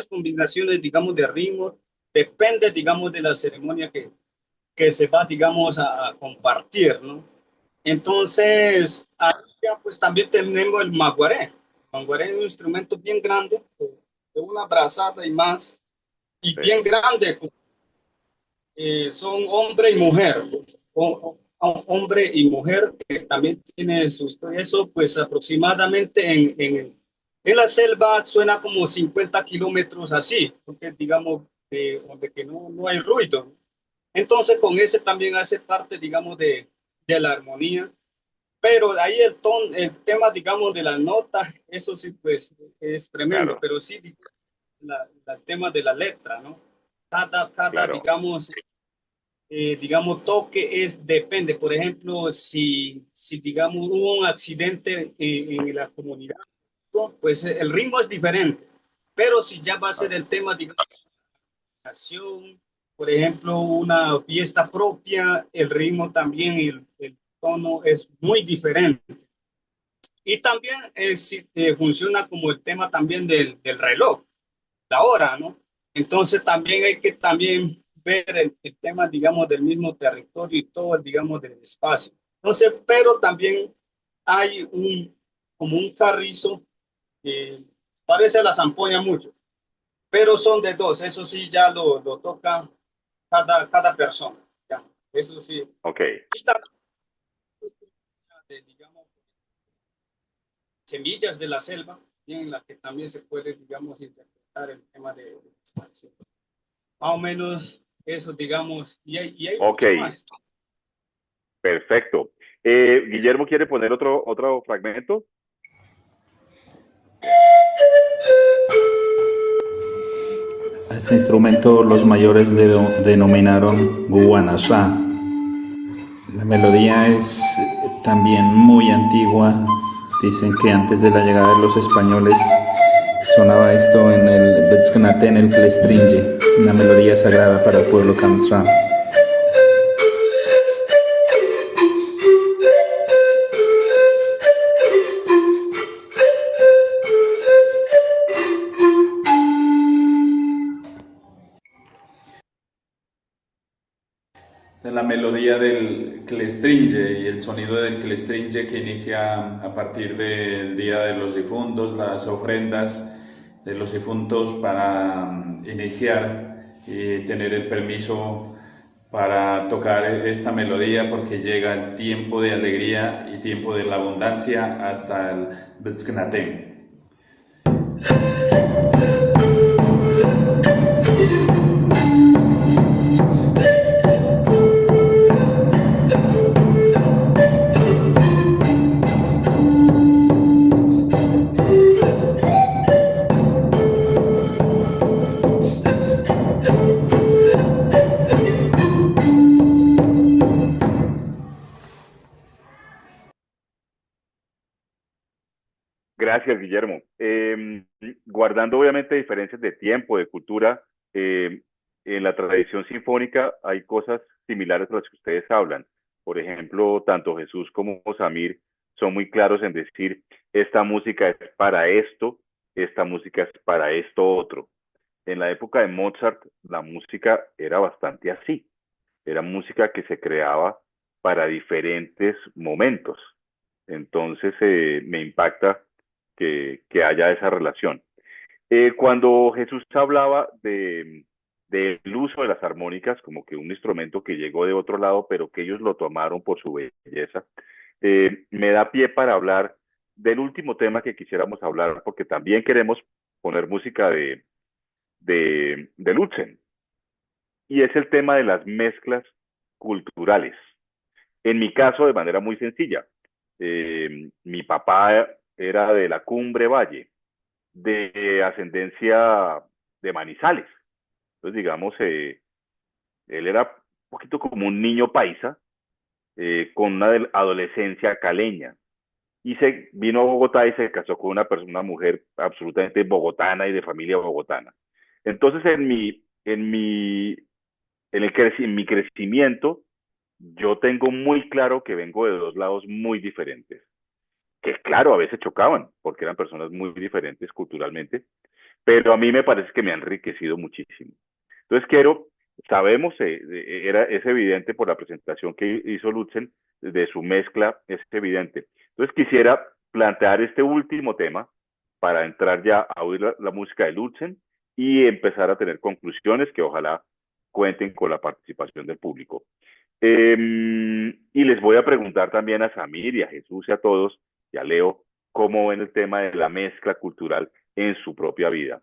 combinaciones, digamos, de ritmos. Depende, digamos, de la ceremonia que se va, digamos, a compartir, ¿no? Entonces, ahí ya, pues también tenemos el maguaré. El maguaré es un instrumento bien grande, de una brazada y más, y
Sí,
bien grande. Son hombre y mujer, hombre y mujer, que también tiene su historia. Eso, pues aproximadamente en la selva suena como 50 kilómetros así, porque digamos, donde que no hay ruido. Entonces, con ese también hace parte, digamos, de la armonía. Pero ahí el tema, digamos, de la nota, eso sí, pues es tremendo,
claro,
pero sí, el tema de la letra, ¿no?
claro.
Digamos, toque depende. Por ejemplo, si digamos, hubo un accidente en la comunidad, ¿no? Pues el ritmo es diferente. Pero si ya va a ser el tema, digamos, por ejemplo, una fiesta propia, el ritmo también y el tono es muy diferente. Y también funciona como el tema también del reloj, la hora, ¿no? Entonces también hay que también ver el tema, digamos, del mismo territorio y todo, digamos, del espacio. Entonces, pero también hay como un carrizo que parece a la zampoña mucho, pero son de dos, eso sí ya lo toca cada persona, digamos. Eso sí.
Ok,
Y también, digamos, semillas de la selva, en la que también se puede, digamos, interpretar el tema de expansión. Más o menos eso, digamos, y hay
ok,
mucho más.
perfecto. Guillermo quiere poner otro fragmento.
A este instrumento los mayores le denominaron guanashá. La melodía es también muy antigua. Dicen que antes de la llegada de los españoles sonaba esto en el Betzknaten, el Clestringe, una melodía sagrada para el pueblo Kamtra. La melodía del clestringe y el sonido del clestringe que inicia a partir del Día de los Difuntos, las ofrendas de los difuntos para iniciar y tener el permiso para tocar esta melodía porque llega el tiempo de alegría y tiempo de la abundancia hasta el Betzknaten.
Gracias, Guillermo. Guardando obviamente diferencias de tiempo, de cultura, en la tradición sinfónica hay cosas similares a las que ustedes hablan. Por ejemplo, tanto Jesús como Samir son muy claros en decir, esta música es para esto, esta música es para esto otro. En la época de Mozart, la música era bastante así. Era música que se creaba para diferentes momentos. Entonces, me impacta que haya esa relación. Cuando Jesús hablaba del uso de las armónicas como que un instrumento que llegó de otro lado, pero que ellos lo tomaron por su belleza, me da pie para hablar del último tema que quisiéramos hablar, porque también queremos poner música de Lutzen, y es el tema de las mezclas culturales. En mi caso, de manera muy sencilla, mi papá era de la Cumbre Valle, de ascendencia de Manizales. Entonces, digamos, él era un poquito como un niño paisa, con una adolescencia caleña. Y se vino a Bogotá y se casó con una persona, una mujer absolutamente bogotana y de familia bogotana. Entonces, en mi crecimiento, yo tengo muy claro que vengo de dos lados muy diferentes, que claro, a veces chocaban, porque eran personas muy diferentes culturalmente, pero a mí me parece que me ha enriquecido muchísimo. Entonces sabemos, es evidente por la presentación que hizo Lutzen de su mezcla, es evidente. Entonces quisiera plantear este último tema para entrar ya a oír la música de Lutzen y empezar a tener conclusiones que ojalá cuenten con la participación del público. Y les voy a preguntar también a Samir y a Jesús y a todos, y a Leo, cómo ven el tema de la mezcla cultural en su propia vida.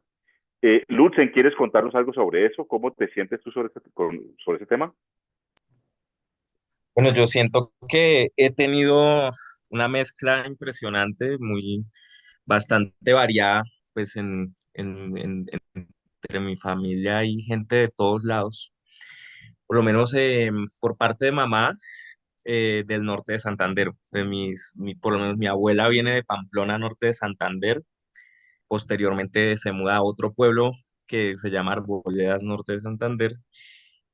Lutzen, ¿quieres contarnos algo sobre eso? ¿Cómo te sientes tú sobre ese tema?
Bueno, yo siento que he tenido una mezcla impresionante, muy bastante variada, pues entre mi familia hay gente de todos lados. Por lo menos por parte de mamá, del norte de Santander. Por lo menos mi abuela viene de Pamplona, norte de Santander. Posteriormente se muda a otro pueblo que se llama Arboledas, norte de Santander.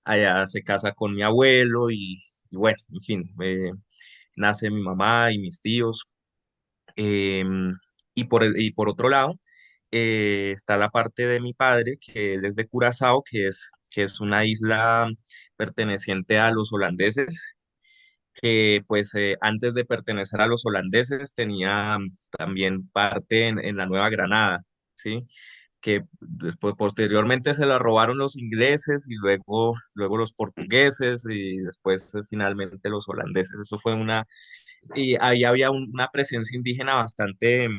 Allá se casa con mi abuelo y bueno, en fin, nace mi mamá y mis tíos. Em, y por otro lado, está la parte de mi padre, que él es de Curazao, que es una isla perteneciente a los holandeses, que pues antes de pertenecer a los holandeses tenía también parte en la Nueva Granada, ¿sí? Que después posteriormente se la robaron los ingleses y luego los portugueses y después finalmente los holandeses. Eso fue y ahí había una presencia indígena bastante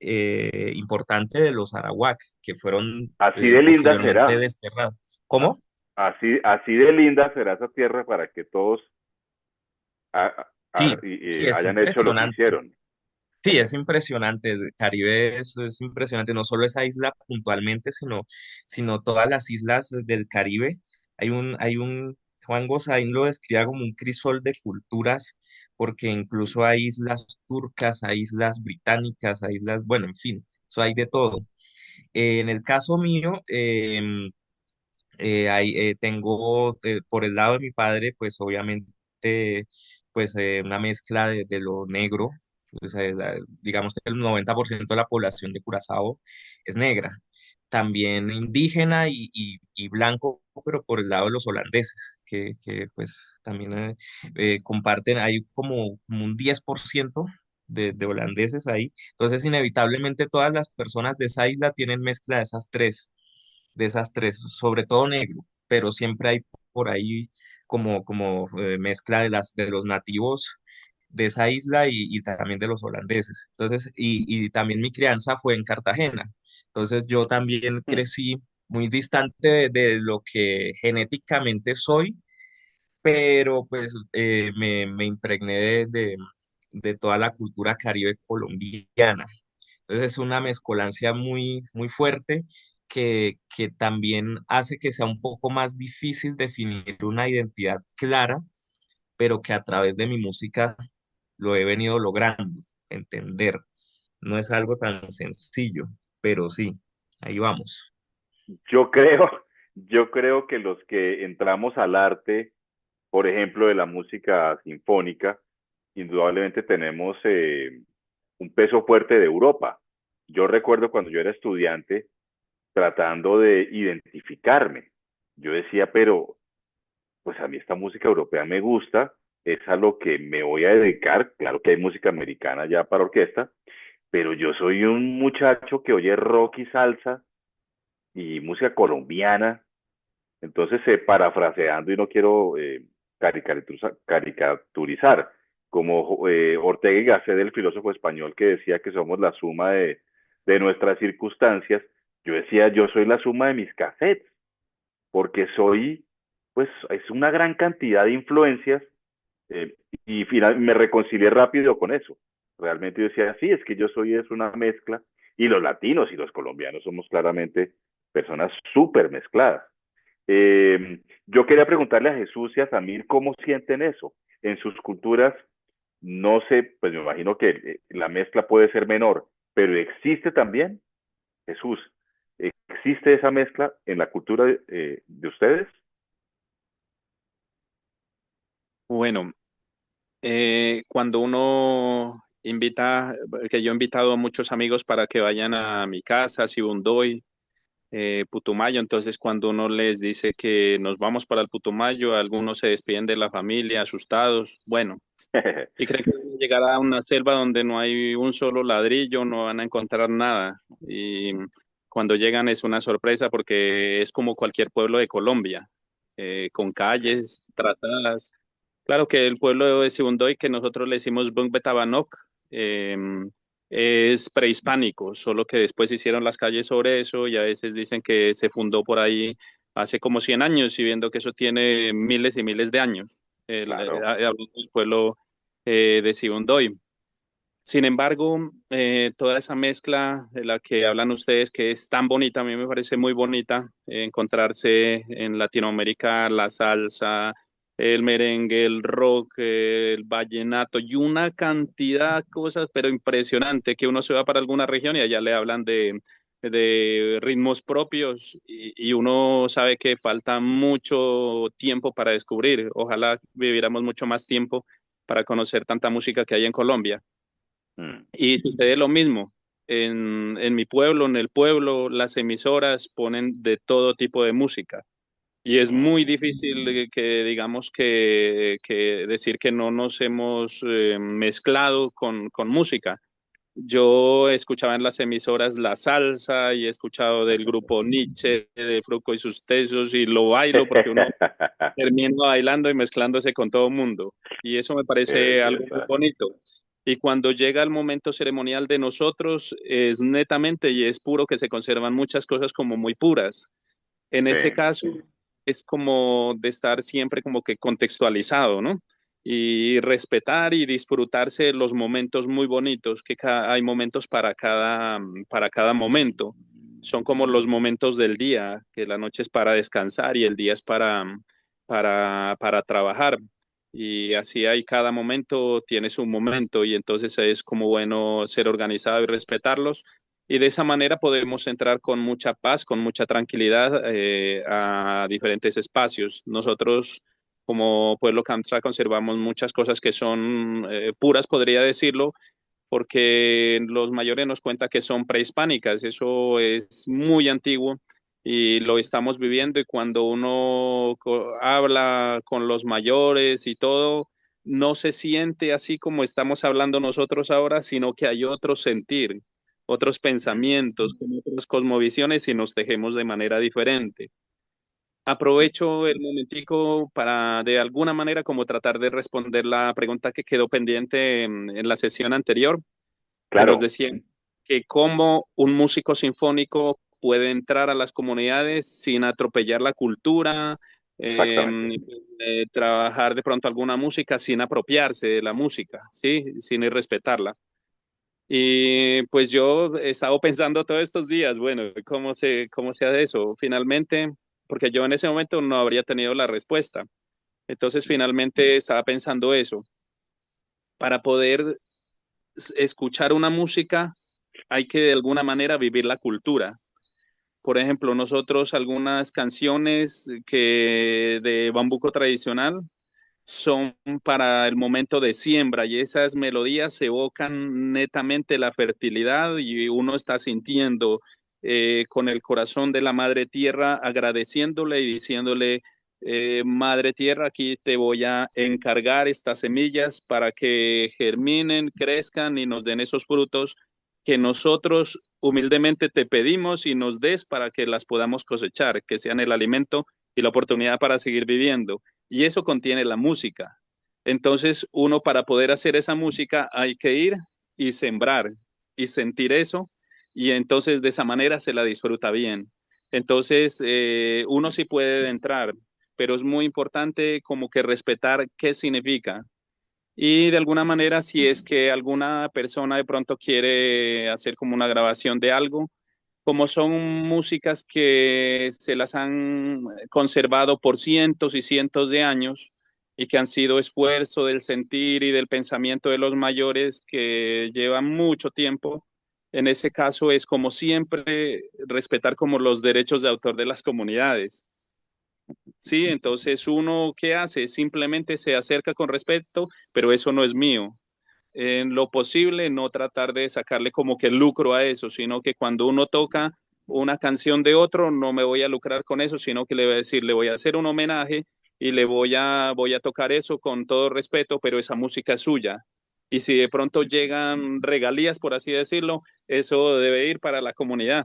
importante de los arawak, que fueron
Así de linda
posteriormente
será,
desterrados. ¿Cómo?
así de linda será esa tierra para que todos
Sí, sí, es
hayan hecho lo que
impresionante.
hicieron.
Sí, es impresionante. El Caribe es impresionante, no solo esa isla puntualmente, sino todas las islas del Caribe. Juan Gosaín lo describe como un crisol de culturas, porque incluso hay islas turcas, hay islas británicas, hay islas, bueno, en fin, eso hay de todo. En el caso mío, tengo por el lado de mi padre, pues obviamente, pues una mezcla de lo negro, pues, digamos que el 90% de la población de Curazao es negra, también indígena y blanco, pero por el lado de los holandeses, que pues también comparten, hay como un 10% de holandeses ahí, entonces inevitablemente todas las personas de esa isla tienen mezcla de esas tres, sobre todo negro, pero siempre hay por ahí como mezcla de los nativos de esa isla y también de los holandeses. Entonces, y también mi crianza fue en Cartagena. Entonces, yo también crecí muy distante de lo que genéticamente soy, pero pues me impregné de toda la cultura caribe colombiana. Entonces es una mezcolancia muy fuerte que también hace que sea un poco más difícil definir una identidad clara, pero que a través de mi música lo he venido logrando entender. No es algo tan sencillo, pero sí, ahí vamos.
Yo creo, yo creo que los que entramos al arte, por ejemplo, de la música sinfónica, indudablemente tenemos un peso fuerte de Europa. Yo recuerdo cuando yo era estudiante tratando de identificarme. Yo decía, pero pues a mí esta música europea me gusta, es a lo que me voy a dedicar. Claro que hay música americana ya para orquesta, pero yo soy un muchacho que oye rock y salsa y música colombiana. Entonces, parafraseando, y no quiero caricaturizar, como Ortega y Gasset, el filósofo español, que decía que somos la suma de nuestras circunstancias. Yo decía, yo soy la suma de mis cassettes, porque soy, pues, es una gran cantidad de influencias, eh, y me reconcilié rápido con eso. Realmente yo decía, sí, es que yo soy es una mezcla, y los latinos y los colombianos somos claramente personas súper mezcladas. Yo quería preguntarle a Jesús y a Samir cómo sienten eso en sus culturas. No sé, pues me imagino que la mezcla puede ser menor, pero existe también, Jesús, ¿existe esa mezcla en la cultura de ustedes?
Bueno, cuando uno invita, que yo he invitado a muchos amigos para que vayan a mi casa, Sibundoy, Putumayo. Entonces cuando uno les dice que nos vamos para el Putumayo, algunos se despiden de la familia asustados, bueno, y creen que van a llegar a una selva donde no hay un solo ladrillo, no van a encontrar nada. Y cuando llegan es una sorpresa porque es como cualquier pueblo de Colombia, con calles tratadas. Claro que el pueblo de Sibundoy, que nosotros le decimos Bungbetabanoc, eh, es prehispánico, solo que después hicieron las calles sobre eso y a veces dicen que se fundó por ahí hace como 100 años y viendo que eso tiene miles y miles de años,
Claro.
hablando del pueblo de Sibundoy. Sin embargo, toda esa mezcla de la que hablan ustedes, que es tan bonita, a mí me parece muy bonita, encontrarse en Latinoamérica la salsa, el merengue, el rock, el vallenato y una cantidad de cosas, pero impresionante, que uno se va para alguna región y allá le hablan de ritmos propios y uno sabe que falta mucho tiempo para descubrir. Ojalá viviéramos mucho más tiempo para conocer tanta música que hay en Colombia.
Mm.
Y sucede lo mismo. En mi pueblo, en el pueblo, las emisoras ponen de todo tipo de música. Y es muy
Mm.
difícil que digamos que decir que no nos hemos mezclado con música. Yo escuchaba en las emisoras la salsa y he escuchado del grupo Nietzsche, de Fruco y sus tesos, y lo bailo porque uno termina bailando y mezclándose con todo el mundo. Y eso me
Es
parece algo muy
verdad.
bonito. Y cuando llega el momento ceremonial de nosotros, es netamente y es puro que se conservan muchas cosas como muy puras. En ese
Sí.
caso, es como de estar siempre como que contextualizado, ¿no? Y respetar y disfrutarse los momentos muy bonitos, que hay momentos para cada momento. Son como los momentos del día, que la noche es para descansar y el día es para trabajar. Y así hay cada momento, tiene su momento y entonces es como bueno ser organizado y respetarlos y de esa manera podemos entrar con mucha paz, con mucha tranquilidad a diferentes espacios. Nosotros, como Pueblo Kamstra, conservamos muchas cosas que son puras, podría decirlo, porque los mayores nos cuentan que son prehispánicas. Eso es muy antiguo y lo estamos viviendo. Y cuando uno habla con los mayores y todo, no se siente así como estamos hablando nosotros ahora, sino que hay otro sentir, otros
Mm.
pensamientos, otras cosmovisiones y nos tejemos de manera diferente. Aprovecho el momentico para de alguna manera como tratar de responder la pregunta que quedó pendiente en la sesión anterior, que nos
Claro.
decían que cómo un músico sinfónico puede entrar a las comunidades sin atropellar la cultura, eh,
Exactamente.
trabajar de pronto alguna música sin apropiarse de la música, ¿sí? Sin irrespetarla. Y pues yo he estado pensando todos estos días, bueno, cómo se hace eso? Finalmente, porque yo en ese momento no habría tenido la respuesta. Entonces, finalmente estaba pensando eso. Para poder escuchar una música, hay que de alguna manera vivir la cultura. Por ejemplo, nosotros algunas canciones que de bambuco tradicional son para el momento de siembra y esas melodías evocan netamente la fertilidad y uno está sintiendo con el corazón de la madre tierra, agradeciéndole y diciéndole, madre tierra, aquí te voy a encargar estas semillas para que germinen, crezcan y nos den esos frutos que nosotros humildemente te pedimos y nos des para que las podamos cosechar, que sean el alimento y la oportunidad para seguir viviendo. Y eso contiene la música. Entonces, uno para poder hacer esa música hay que ir y sembrar y sentir eso, y entonces de esa manera se la disfruta bien. Entonces, uno sí puede entrar, pero es muy importante como que respetar qué significa. Y de alguna manera, si es que alguna persona de pronto quiere hacer como una grabación de algo, como son músicas que se las han conservado por cientos y cientos de años y que han sido esfuerzo del sentir y del pensamiento de los mayores que llevan mucho tiempo, en ese caso es como siempre respetar como los derechos de autor de las comunidades. Sí, entonces uno, ¿qué hace? Simplemente se acerca con respeto, pero eso no es mío. En lo posible, no tratar de sacarle como que lucro a eso, sino que cuando uno toca una canción de otro, no me voy a lucrar con eso, sino que le voy a decir, le voy a hacer un homenaje y voy a tocar eso con todo respeto, pero esa música es suya. Y si de pronto llegan regalías, por así decirlo, eso debe ir para la comunidad,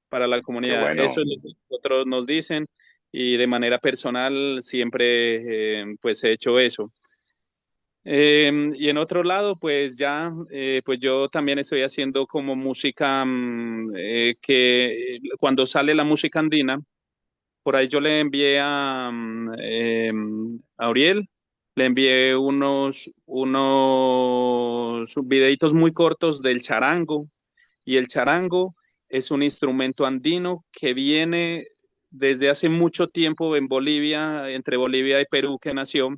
para la
Qué
comunidad. Eso
bueno.
es lo que otros nos dicen y de manera personal siempre pues he hecho eso. Y en otro lado, pues ya, pues yo también estoy haciendo como música que cuando sale la música andina, por ahí yo le envié a Auriel, le envié unos videitos muy cortos del charango, y el charango es un instrumento andino que viene desde hace mucho tiempo en Bolivia, entre Bolivia y Perú que nació,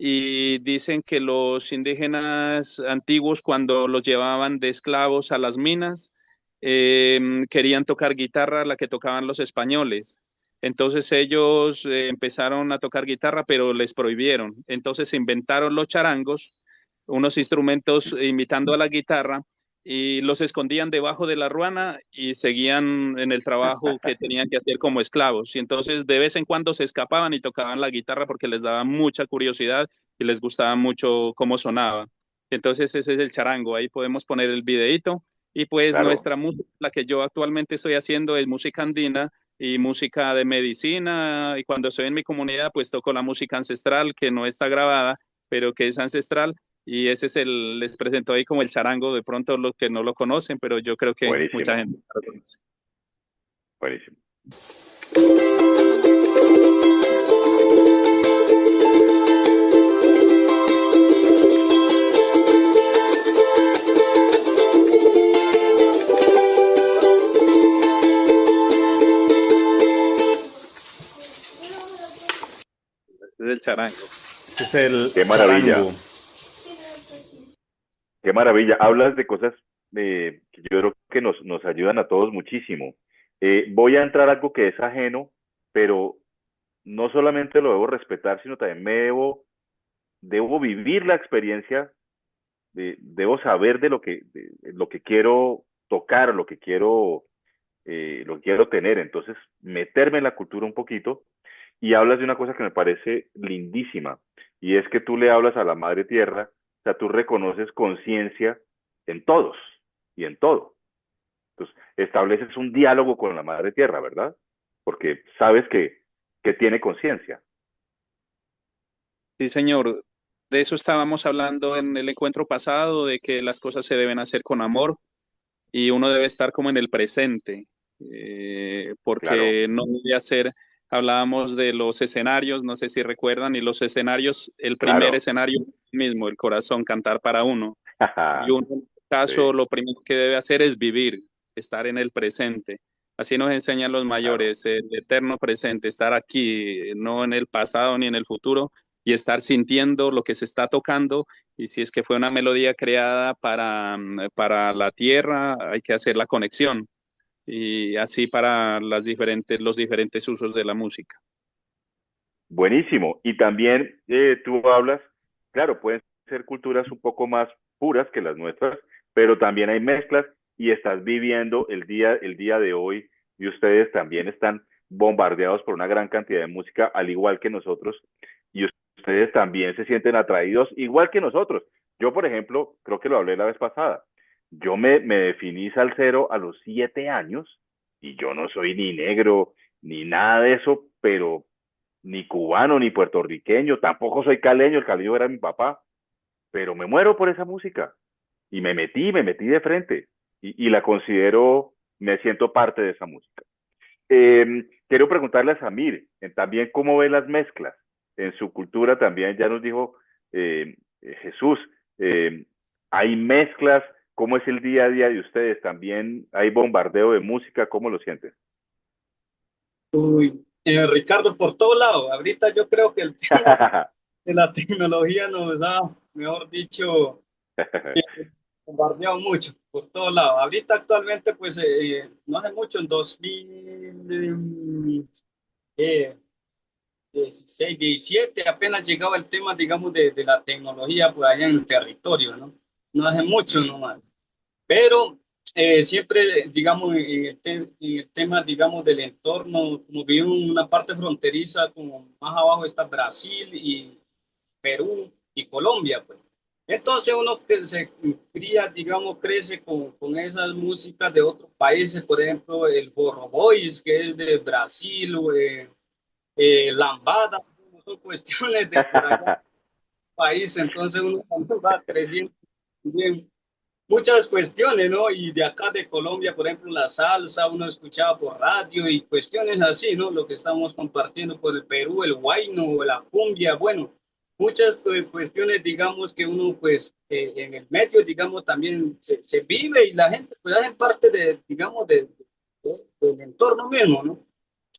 y dicen que los indígenas antiguos cuando los llevaban de esclavos a las minas, querían tocar guitarra, la que tocaban los españoles. Entonces ellos empezaron a tocar guitarra, pero les prohibieron. Entonces se inventaron los charangos, unos instrumentos imitando a la guitarra, y los escondían debajo de la ruana y seguían en el trabajo que tenían que hacer como esclavos. Y entonces de vez en cuando se escapaban y tocaban la guitarra porque les daba mucha curiosidad y les gustaba mucho cómo sonaba. Entonces ese es el charango, ahí podemos poner el videíto. Y pues
Claro,
nuestra música, la que yo actualmente estoy haciendo es música andina y música de medicina, y cuando estoy en mi comunidad pues toco la música ancestral que no está grabada, pero que es ancestral, y ese es les presento ahí como el charango, de pronto los que no lo conocen, pero yo creo que mucha
buenísimo,
gente lo conoce.
buenísimo.
Ese es el charango.
Ese es el
Qué
charango.
maravilla, qué maravilla. Hablas de cosas que yo creo que nos ayudan a todos muchísimo. Voy a entrar a algo que es ajeno, pero no solamente lo debo respetar, sino también debo vivir la experiencia, debo saber de lo que quiero tocar, lo que quiero tener. Entonces, meterme en la cultura un poquito. Y hablas de una cosa que me parece lindísima, y es que tú le hablas a la madre tierra, o sea, tú reconoces conciencia en todos y en todo. Entonces, estableces un diálogo con la madre tierra, ¿verdad? Porque sabes que tiene conciencia.
Sí, señor. De eso estábamos hablando en el encuentro pasado, de que las cosas se deben hacer con amor y uno debe estar como en el presente,
Claro,
porque no debe hacer, hablábamos de los escenarios, no sé si recuerdan, y los escenarios, el primer
claro.
escenario mismo, el corazón, cantar para uno. Y uno en este caso
Sí,
lo primero que debe hacer es vivir, estar en el presente. Así nos enseñan los
claro.
mayores, el eterno presente, estar aquí, no en el pasado ni en el futuro, y estar sintiendo lo que se está tocando. Y si es que fue una melodía creada para la tierra, hay que hacer la conexión. Y así para los diferentes usos de la música.
Buenísimo. Y también tú hablas, claro, pueden ser culturas un poco más puras que las nuestras, pero también hay mezclas y estás viviendo el día de hoy, y ustedes también están bombardeados por una gran cantidad de música, al igual que nosotros, y ustedes también se sienten atraídos igual que nosotros. Yo, por ejemplo, creo que lo hablé la vez pasada. Me definí salsero a los 7 años, y yo no soy ni negro ni nada de eso, pero ni cubano, ni puertorriqueño, tampoco soy caleño, el caleño era mi papá, pero me muero por esa música. Y me metí de frente y la considero, me siento parte de esa música. Quiero preguntarle a Samir también cómo ve las mezclas en su cultura. También ya nos dijo Jesús, eh, hay mezclas, ¿cómo es el día a día de ustedes? También hay bombardeo de música, ¿cómo lo sienten?
Uy, Ricardo, por todo lado, ahorita yo creo que el tema de la tecnología nos ha, mejor dicho, bombardeado mucho por todos lados. Ahorita actualmente, pues, no hace mucho, en 2016, 17, apenas llegaba el tema, digamos, de la tecnología por allá en el territorio, ¿no? No hace mucho nomás. Pero siempre, digamos, en el tema, digamos, del entorno, como vivo en una parte fronteriza, como más abajo está Brasil y Perú y Colombia, pues. Entonces uno que se cría, digamos, crece con esas músicas de otros países, por ejemplo, el Borro Boys, que es de Brasil, o, Lambada, son cuestiones de por allá, país, entonces uno también va creciendo bien muchas cuestiones, ¿no? Y de acá de Colombia, por ejemplo, la salsa, uno escuchaba por radio y cuestiones así, ¿no? Lo que estamos compartiendo por el Perú, el huayno, la cumbia, bueno, muchas cuestiones, digamos, que uno, pues, en el medio, digamos, también se vive y la gente, pues, hacen parte de, digamos, del entorno mismo, ¿no?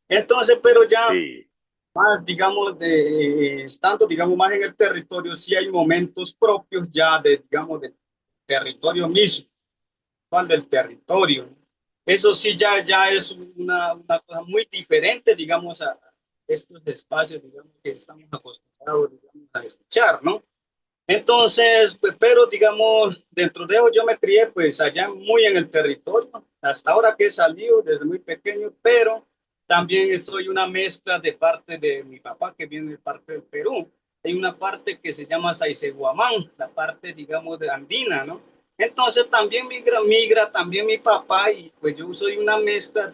Entonces, pero ya
Sí.
más, digamos, estando, digamos, más en el territorio, sí hay momentos propios ya de, digamos, del territorio mismo, ¿cuál del territorio? Eso sí ya es una cosa muy diferente, digamos, a estos espacios, digamos, que estamos acostumbrados, digamos, a escuchar, ¿no? Entonces, pues, pero digamos, dentro de eso yo me crié pues allá muy en el territorio, hasta ahora que he salido desde muy pequeño, pero también soy una mezcla de parte de mi papá que viene de parte del Perú. Hay una parte que se llama Saiseguamán, la parte, digamos, de andina, ¿no? Entonces también migra también mi papá y pues yo soy una mezcla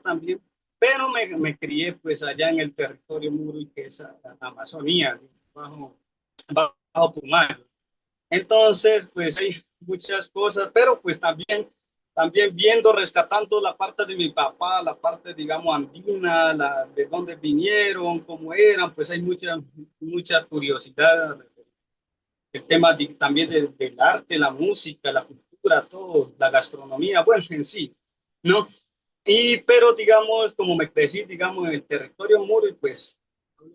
también, pero me crié pues allá en el territorio Muri, que es la Amazonía, bajo Pumayo. Entonces, pues hay muchas cosas, pero pues también viendo, rescatando la parte de mi papá, la parte, digamos, andina, de dónde vinieron, cómo eran, pues hay mucha curiosidad. El tema también del arte, la música, la cultura, todo, la gastronomía, bueno, en sí, ¿no? Pero digamos, como me crecí, digamos, en el territorio Muri, pues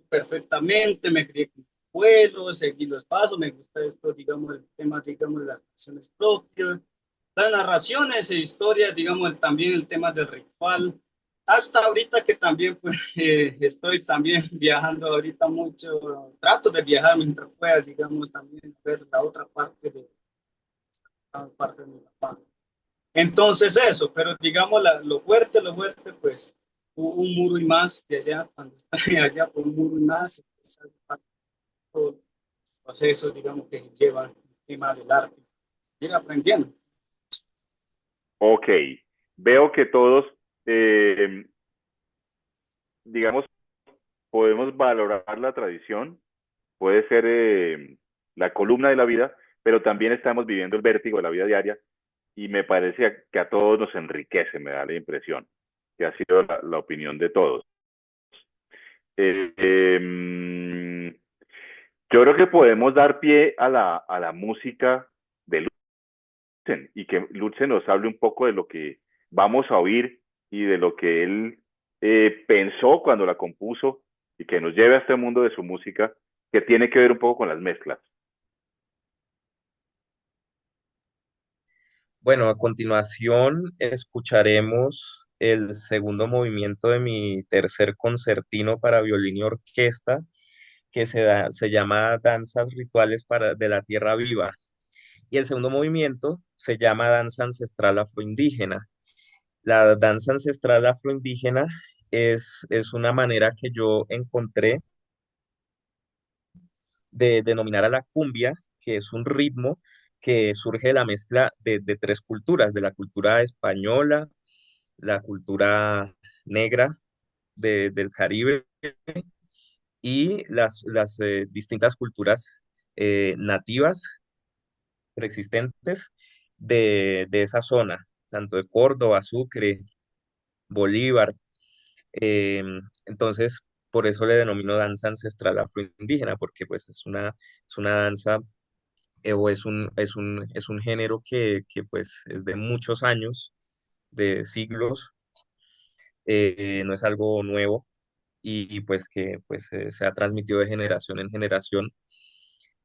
perfectamente, me crié con abuelos, seguí los pasos, me gusta esto, digamos, el tema, digamos, de las canciones propias, las narraciones e historias, digamos, también el tema del ritual. Hasta ahorita que también pues, estoy también viajando ahorita mucho, trato de viajar mientras pueda, digamos, también ver la otra parte de mi papá. Entonces eso, pero digamos lo fuerte, pues un muro y más de allá, cuando está allá por un muro y más, pues, todo el proceso, digamos, que lleva el tema del arte, ir aprendiendo.
Ok, veo que todos, eh, digamos, podemos valorar la tradición, puede ser la columna de la vida, pero también estamos viviendo el vértigo de la vida diaria y me parece que a todos nos enriquece, me da la impresión, que ha sido la opinión de todos. Eh, eh, yo creo que podemos dar pie a la música de Lutzen y que Lutzen nos hable un poco de lo que vamos a oír y de lo que él pensó cuando la compuso y que nos lleve a este mundo de su música que tiene que ver un poco con las mezclas.
Bueno, a continuación escucharemos el segundo movimiento de mi tercer concertino para violín y orquesta, que se llama Danzas Rituales de la Tierra Viva. Y el segundo movimiento se llama Danza Ancestral Afroindígena. La danza ancestral afroindígena es una manera que yo encontré de denominar a la cumbia, que es un ritmo que surge de la mezcla de tres culturas, de la cultura española, la cultura negra del Caribe y las distintas culturas nativas preexistentes de esa zona, tanto de Córdoba, Sucre, Bolívar. Entonces, por eso le denomino danza ancestral afroindígena, porque pues es una danza o es un género que pues es de muchos años, de siglos, no es algo nuevo y, pues que pues se ha transmitido de generación en generación,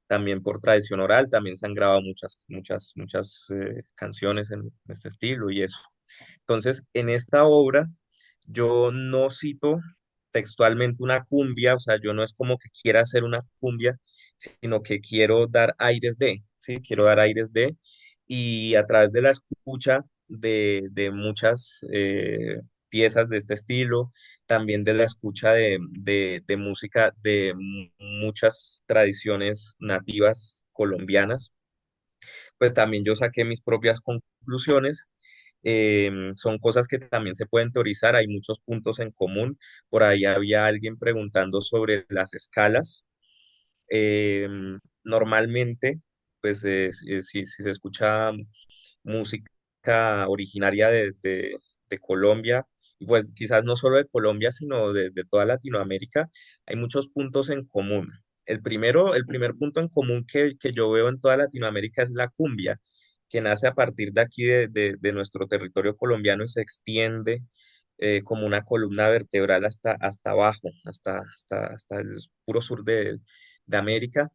también por tradición oral, también se han grabado muchas canciones en este estilo y eso. Entonces, en esta obra yo no cito textualmente una cumbia, o sea, yo no es como que quiera hacer una cumbia, sino que quiero dar aires de, ¿sí? Quiero dar aires de, y a través de la escucha de muchas piezas de este estilo, también de la escucha de música de muchas tradiciones nativas colombianas, pues también yo saqué mis propias conclusiones. Son cosas que también se pueden teorizar, hay muchos puntos en común. Por ahí había alguien preguntando sobre las escalas. Normalmente, pues si se escucha música originaria de Colombia, y pues quizás no solo de Colombia, sino de toda Latinoamérica, hay muchos puntos en común. El primer punto en común que yo veo en toda Latinoamérica es la cumbia, que nace a partir de aquí de nuestro territorio colombiano y se extiende como una columna vertebral hasta abajo, hasta el puro sur de América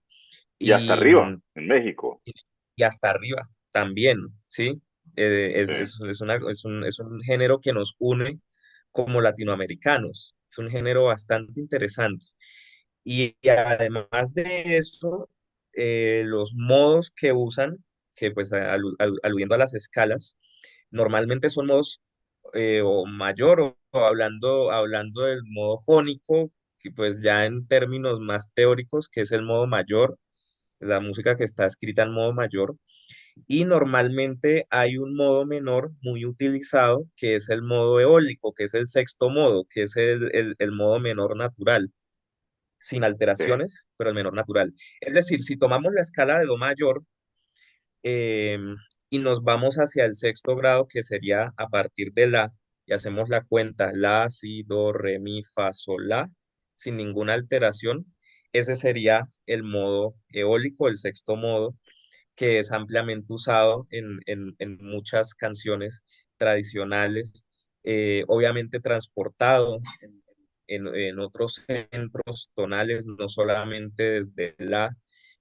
Y hasta
y,
arriba, en México.
y hasta arriba también, ¿sí?
Sí.
Es un género que nos une como latinoamericanos, es un género bastante interesante. Y además de eso, los modos que usan, que pues aludiendo a las escalas, normalmente son modos o mayor o hablando del modo jónico, que pues ya en términos más teóricos, que es el modo mayor, la música que está escrita en modo mayor, y normalmente hay un modo menor muy utilizado, que es el modo eólico, que es el sexto modo, que es el modo menor natural, sin
Sí.
alteraciones, pero el menor natural. Es decir, si tomamos la escala de do mayor, eh, y nos vamos hacia el sexto grado, que sería a partir de la, y hacemos la cuenta, la, si, do, re, mi, fa, sol, la, sin ninguna alteración, ese sería el modo eólico, el sexto modo, que es ampliamente usado en muchas canciones tradicionales, obviamente transportado en otros centros tonales, no solamente desde la,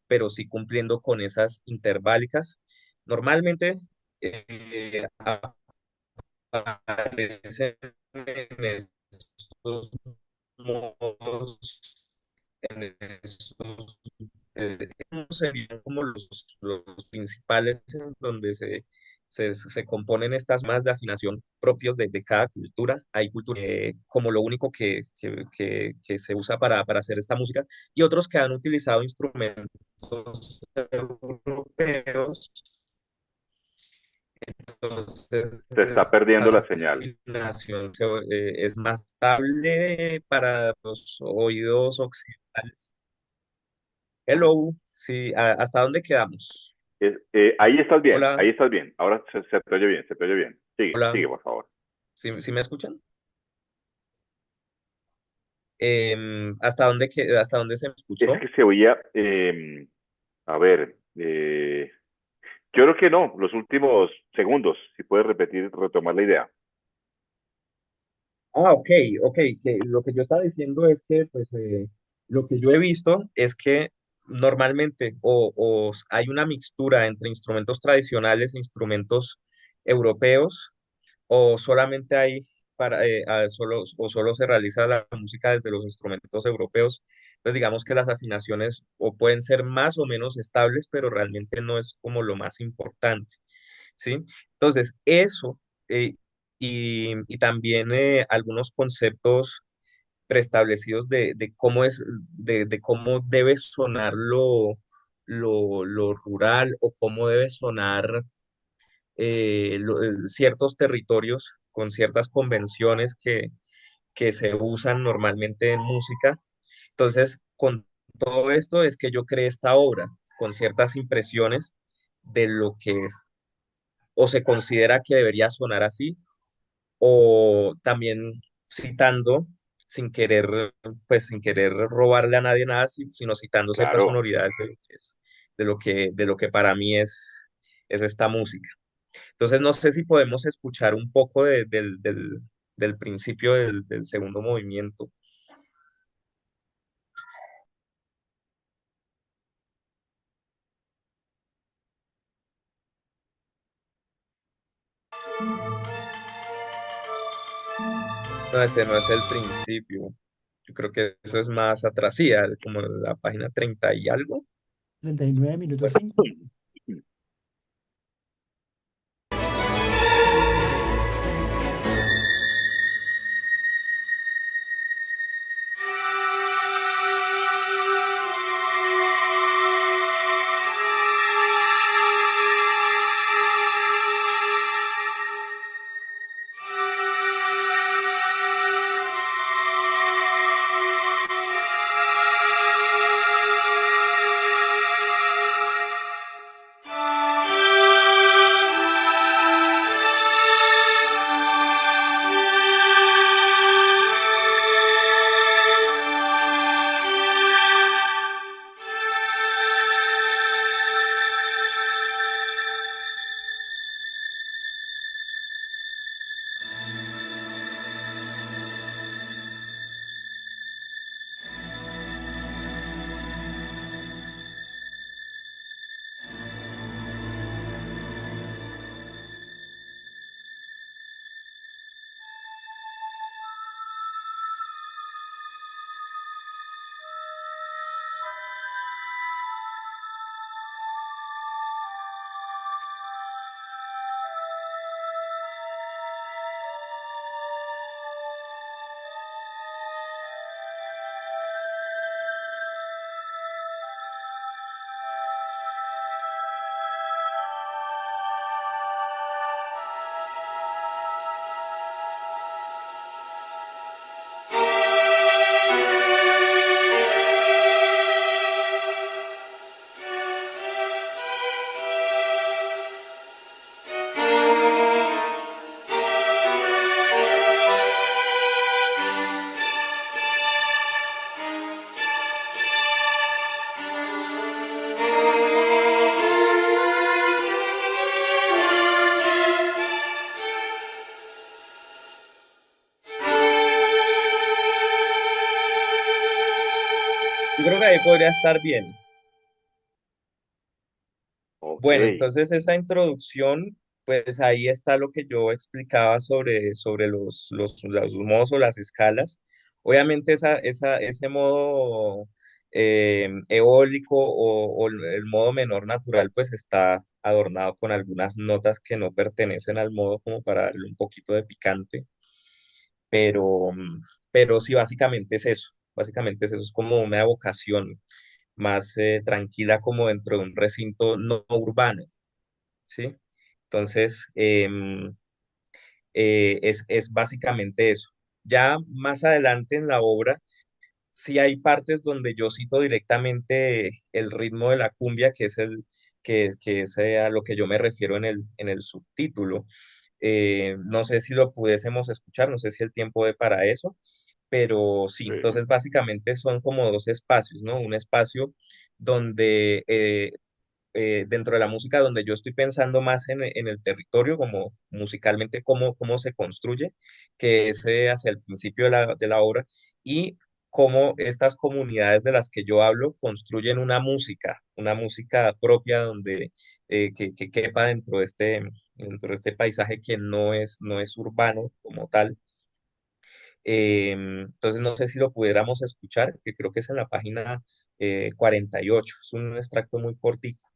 pero sí cumpliendo con esas interválicas. Normalmente aparecen en estos modos, en estos, serían como los principales en donde se componen estas más de afinación propios de cada cultura. Hay culturas como lo único que se usa para hacer esta música y otros que han utilizado instrumentos europeos. Entonces,
Se está perdiendo
esta
la señal.
afinación es más estable para los oídos occidentales. Hello, sí, ¿hasta dónde quedamos?
Ahí estás bien,
Hola,
ahí estás bien. Ahora se te oye bien, se te oye bien. Sigue,
hola,
sigue, por favor.
¿sí me escuchan? ¿Hasta dónde se me
Es
escuchó?
que se oía, a ver, yo creo que no, los últimos segundos, si puedes repetir, retomar la idea.
Ah, ok, ok, que lo que yo estaba diciendo es que, pues, lo que yo he visto es que normalmente hay una mixtura entre instrumentos tradicionales e instrumentos europeos, o solamente hay solo se realiza la música desde los instrumentos europeos. Pues digamos que las afinaciones o pueden ser más o menos estables, pero realmente no es como lo más importante, ¿sí? Entonces, eso, eh, y también algunos conceptos preestablecidos de cómo de cómo debe sonar lo rural o cómo debe sonar ciertos territorios con ciertas convenciones que se usan normalmente en música. Entonces, con todo esto es que yo creé esta obra, con ciertas impresiones de lo que es, o se considera que debería sonar así, o también citando, sin querer, pues sin querer robarle a nadie nada, sino citando ciertas
Claro.
sonoridades de lo que es, de lo que para mí es esta música. Entonces, no sé si podemos escuchar un poco del principio del segundo movimiento. No, ese no es el principio. Yo creo que eso es más atrás, sí, como la página 30 y algo.
39 minutos 5.
Yo creo que ahí podría estar bien.
Ok.
Bueno, entonces esa introducción, pues ahí está lo que yo explicaba sobre los modos o las escalas. Obviamente ese modo eólico o el modo menor natural, pues está adornado con algunas notas que no pertenecen al modo como para darle un poquito de picante, pero, pero sí, básicamente es eso. Básicamente es eso, es como una evocación más tranquila como dentro de un recinto no urbano. ¿Sí? Entonces, es básicamente eso. Ya más adelante en la obra, sí hay partes donde yo cito directamente el ritmo de la cumbia, que es que es a lo que yo me refiero en el subtítulo. No sé si lo pudiésemos escuchar, no sé si el tiempo de para eso, pero sí,
Sí.
entonces básicamente son como dos espacios, ¿no? Un espacio donde dentro de la música donde yo estoy pensando más en el territorio, como musicalmente, cómo se construye, que es hacia el principio de la obra, y cómo estas comunidades de las que yo hablo construyen una música propia donde que quepa dentro de este paisaje que no es urbano como tal. Entonces no sé si lo pudiéramos escuchar, que creo que es en la página 48, es un extracto muy cortico.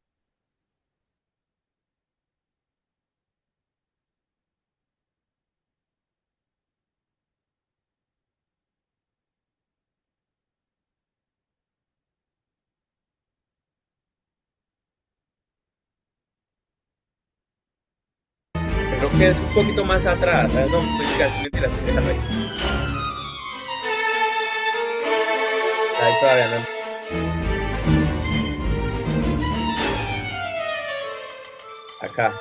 Creo que es un poquito más atrás. No, mentiras, mentiras, déjalo ahí. Ahí todavía no. Acá.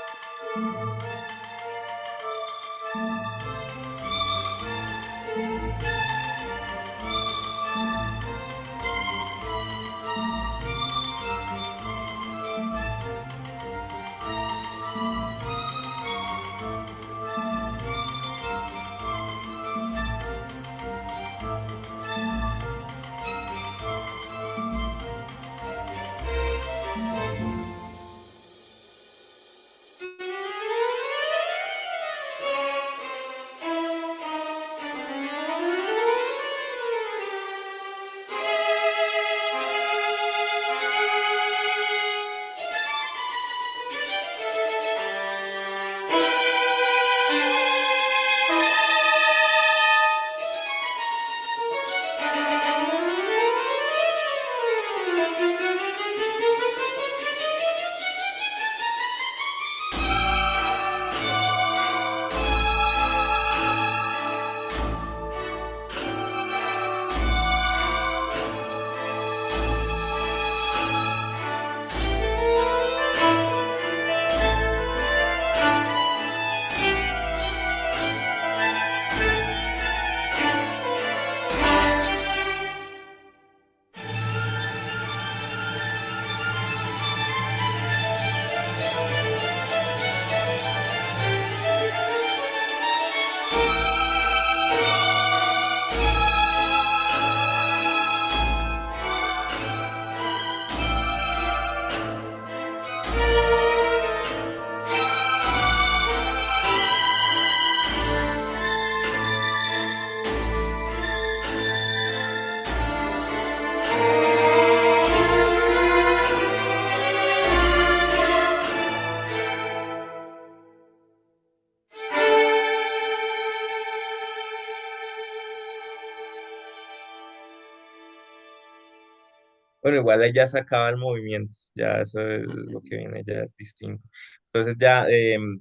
Bueno, igual ahí ya se acaba el movimiento, ya eso es lo que viene, ya es distinto. Entonces ya,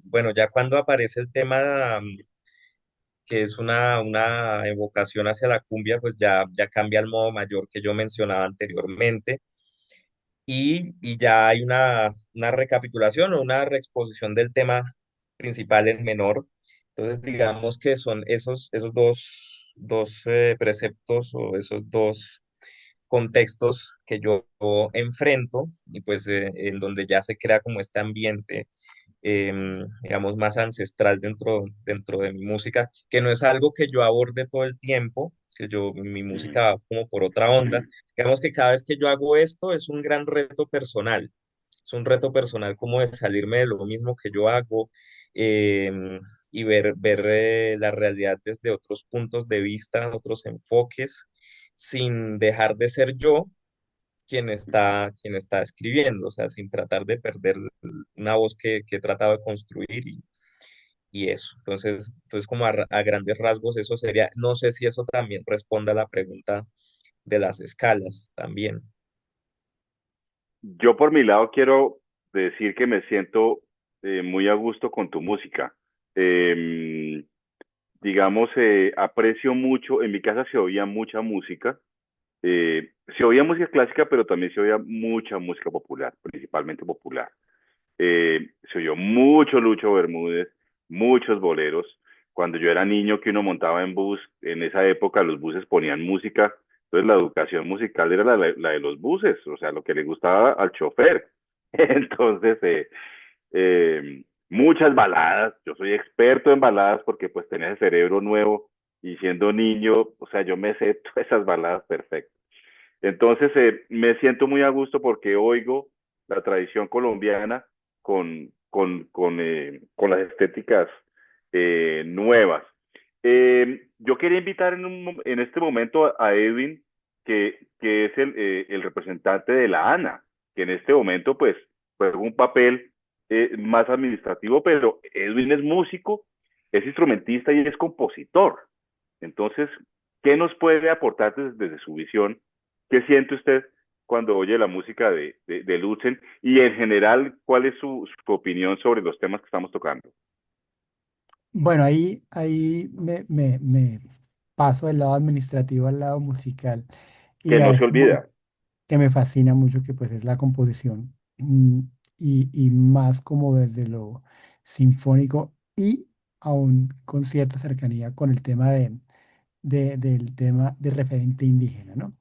bueno, ya cuando aparece el tema que es una evocación hacia la cumbia, pues ya cambia el modo mayor que yo mencionaba anteriormente y ya hay una recapitulación o una reexposición del tema principal en menor. Entonces, digamos que son esos dos preceptos o esos dos contextos que yo enfrento y pues en donde ya se crea como este ambiente, digamos, más ancestral dentro de mi música, que no es algo que yo aborde todo el tiempo, que mi
Ujú.
música va como por otra onda. Digamos que cada vez que yo hago esto es un gran reto personal. Es un reto personal como de salirme de lo mismo que yo hago y ver la realidad desde otros puntos de vista, otros enfoques, sin dejar de ser yo quien está escribiendo, o sea, sin tratar de perder una voz que he tratado de construir y eso. Entonces como a grandes rasgos eso sería, no sé si eso también responde a la pregunta de las escalas también.
Yo por mi lado quiero decir que me siento muy a gusto con tu música. Eh, digamos, aprecio mucho, en mi casa se oía mucha música, se oía música clásica, pero también se oía mucha música popular, principalmente popular. Se oyó mucho Lucho Bermúdez, muchos boleros. Cuando yo era niño que uno montaba en bus, en esa época los buses ponían música, entonces la educación musical era la de los buses, o sea, lo que le gustaba al chofer. Entonces, muchas baladas, yo soy experto en baladas porque pues tenía el cerebro nuevo y siendo niño, o sea, yo me sé todas esas baladas perfectas. Entonces, me siento muy a gusto porque oigo la tradición colombiana con las estéticas nuevas. Yo quería invitar en este momento a Edwin, que es el representante de la ANA, que en este momento pues juega un papel más administrativo, pero Edwin es músico, es instrumentista y es compositor. Entonces, ¿qué nos puede aportar desde su visión? ¿Qué siente usted cuando oye la música de Lutzen? Y en general, ¿cuál es su opinión sobre los temas que estamos tocando?
Bueno, ahí me paso del lado administrativo al lado musical. y
que no
hay
se
algo
olvida.
que me fascina mucho, que pues es la composición, y más como desde lo sinfónico y aún con cierta cercanía con el tema del tema de referente indígena, ¿no?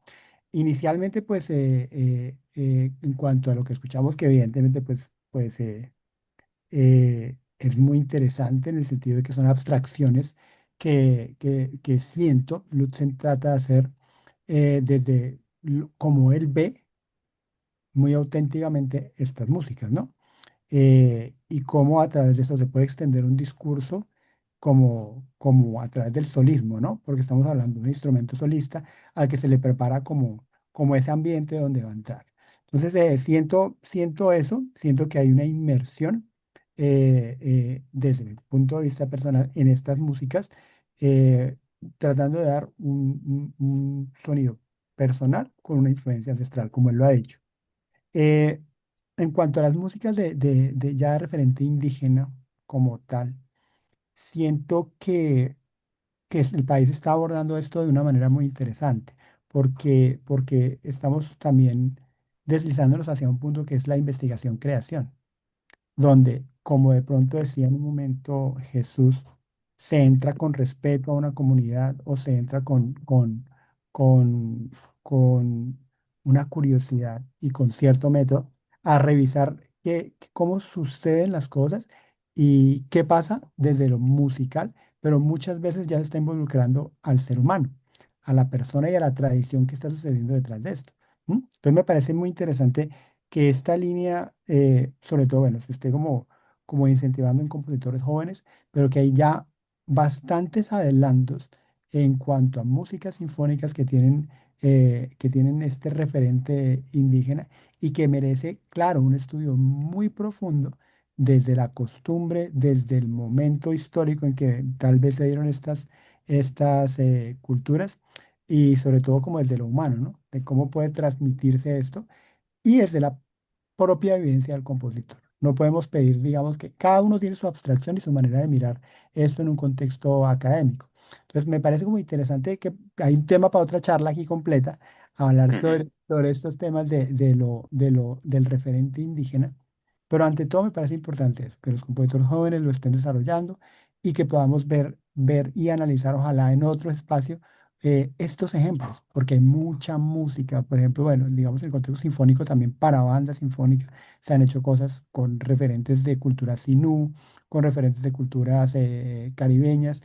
Inicialmente, pues, en cuanto a lo que escuchamos, que evidentemente, es muy interesante en el sentido de que son abstracciones que siento, Lutzen trata de hacer desde como él ve muy auténticamente estas músicas, ¿no? Y cómo a través de eso se puede extender un discurso como a través del solismo, ¿no? Porque estamos hablando de un instrumento solista al que se le prepara como ese ambiente donde va a entrar. Entonces, siento eso, siento que hay una inmersión desde mi punto de vista personal en estas músicas, eh, tratando de dar un sonido personal con una influencia ancestral, como él lo ha dicho. Eh, en cuanto a las músicas de ya referente indígena como tal, siento que el país está abordando esto de una manera muy interesante, porque estamos también deslizándonos hacia un punto que es la investigación-creación, donde, como de pronto decía en un momento Jesús, se entra con respeto a una comunidad o se entra con, con una curiosidad y con cierto método a revisar cómo suceden las cosas y qué pasa desde lo musical, pero muchas veces ya se está involucrando al ser humano, a la persona y a la tradición que está sucediendo detrás de esto. Entonces me parece muy interesante que esta línea, sobre todo, bueno, se esté como incentivando en compositores jóvenes, pero que hay ya bastantes adelantos en cuanto a músicas sinfónicas que tienen este referente indígena y que merece, claro, un estudio muy profundo desde la costumbre, desde el momento histórico en que tal vez se dieron estas culturas y sobre todo como desde lo humano, ¿no? De cómo puede transmitirse esto y desde la propia vivencia del compositor. No podemos pedir, digamos, que cada uno tiene su abstracción y su manera de mirar esto en un contexto académico. Entonces, me parece como interesante que hay un tema para otra charla aquí completa, hablar sobre estos temas del referente indígena, pero ante todo me parece importante eso, que los compositores jóvenes lo estén desarrollando y que podamos ver y analizar, ojalá en otro espacio, estos ejemplos, porque hay mucha música, por ejemplo, bueno, digamos en el contexto sinfónico también para bandas sinfónicas se han hecho cosas con referentes de culturas sinú, con referentes de culturas caribeñas.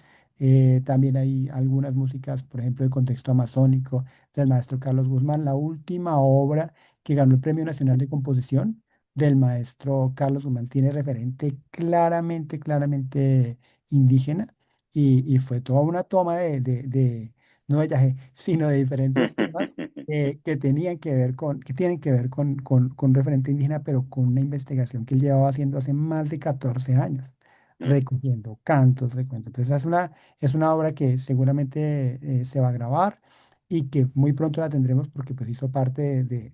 También hay algunas músicas, por ejemplo, de contexto amazónico, del maestro Carlos Guzmán. La última obra que ganó el Premio Nacional de Composición del maestro Carlos Guzmán tiene referente claramente indígena y fue toda una toma no de Yagé, sino de diferentes temas que tienen que ver con referente indígena, pero con una investigación que él llevaba haciendo hace más de 14 años, recogiendo cantos, recuentos. Entonces es una obra que seguramente se va a grabar y que muy pronto la tendremos porque pues hizo parte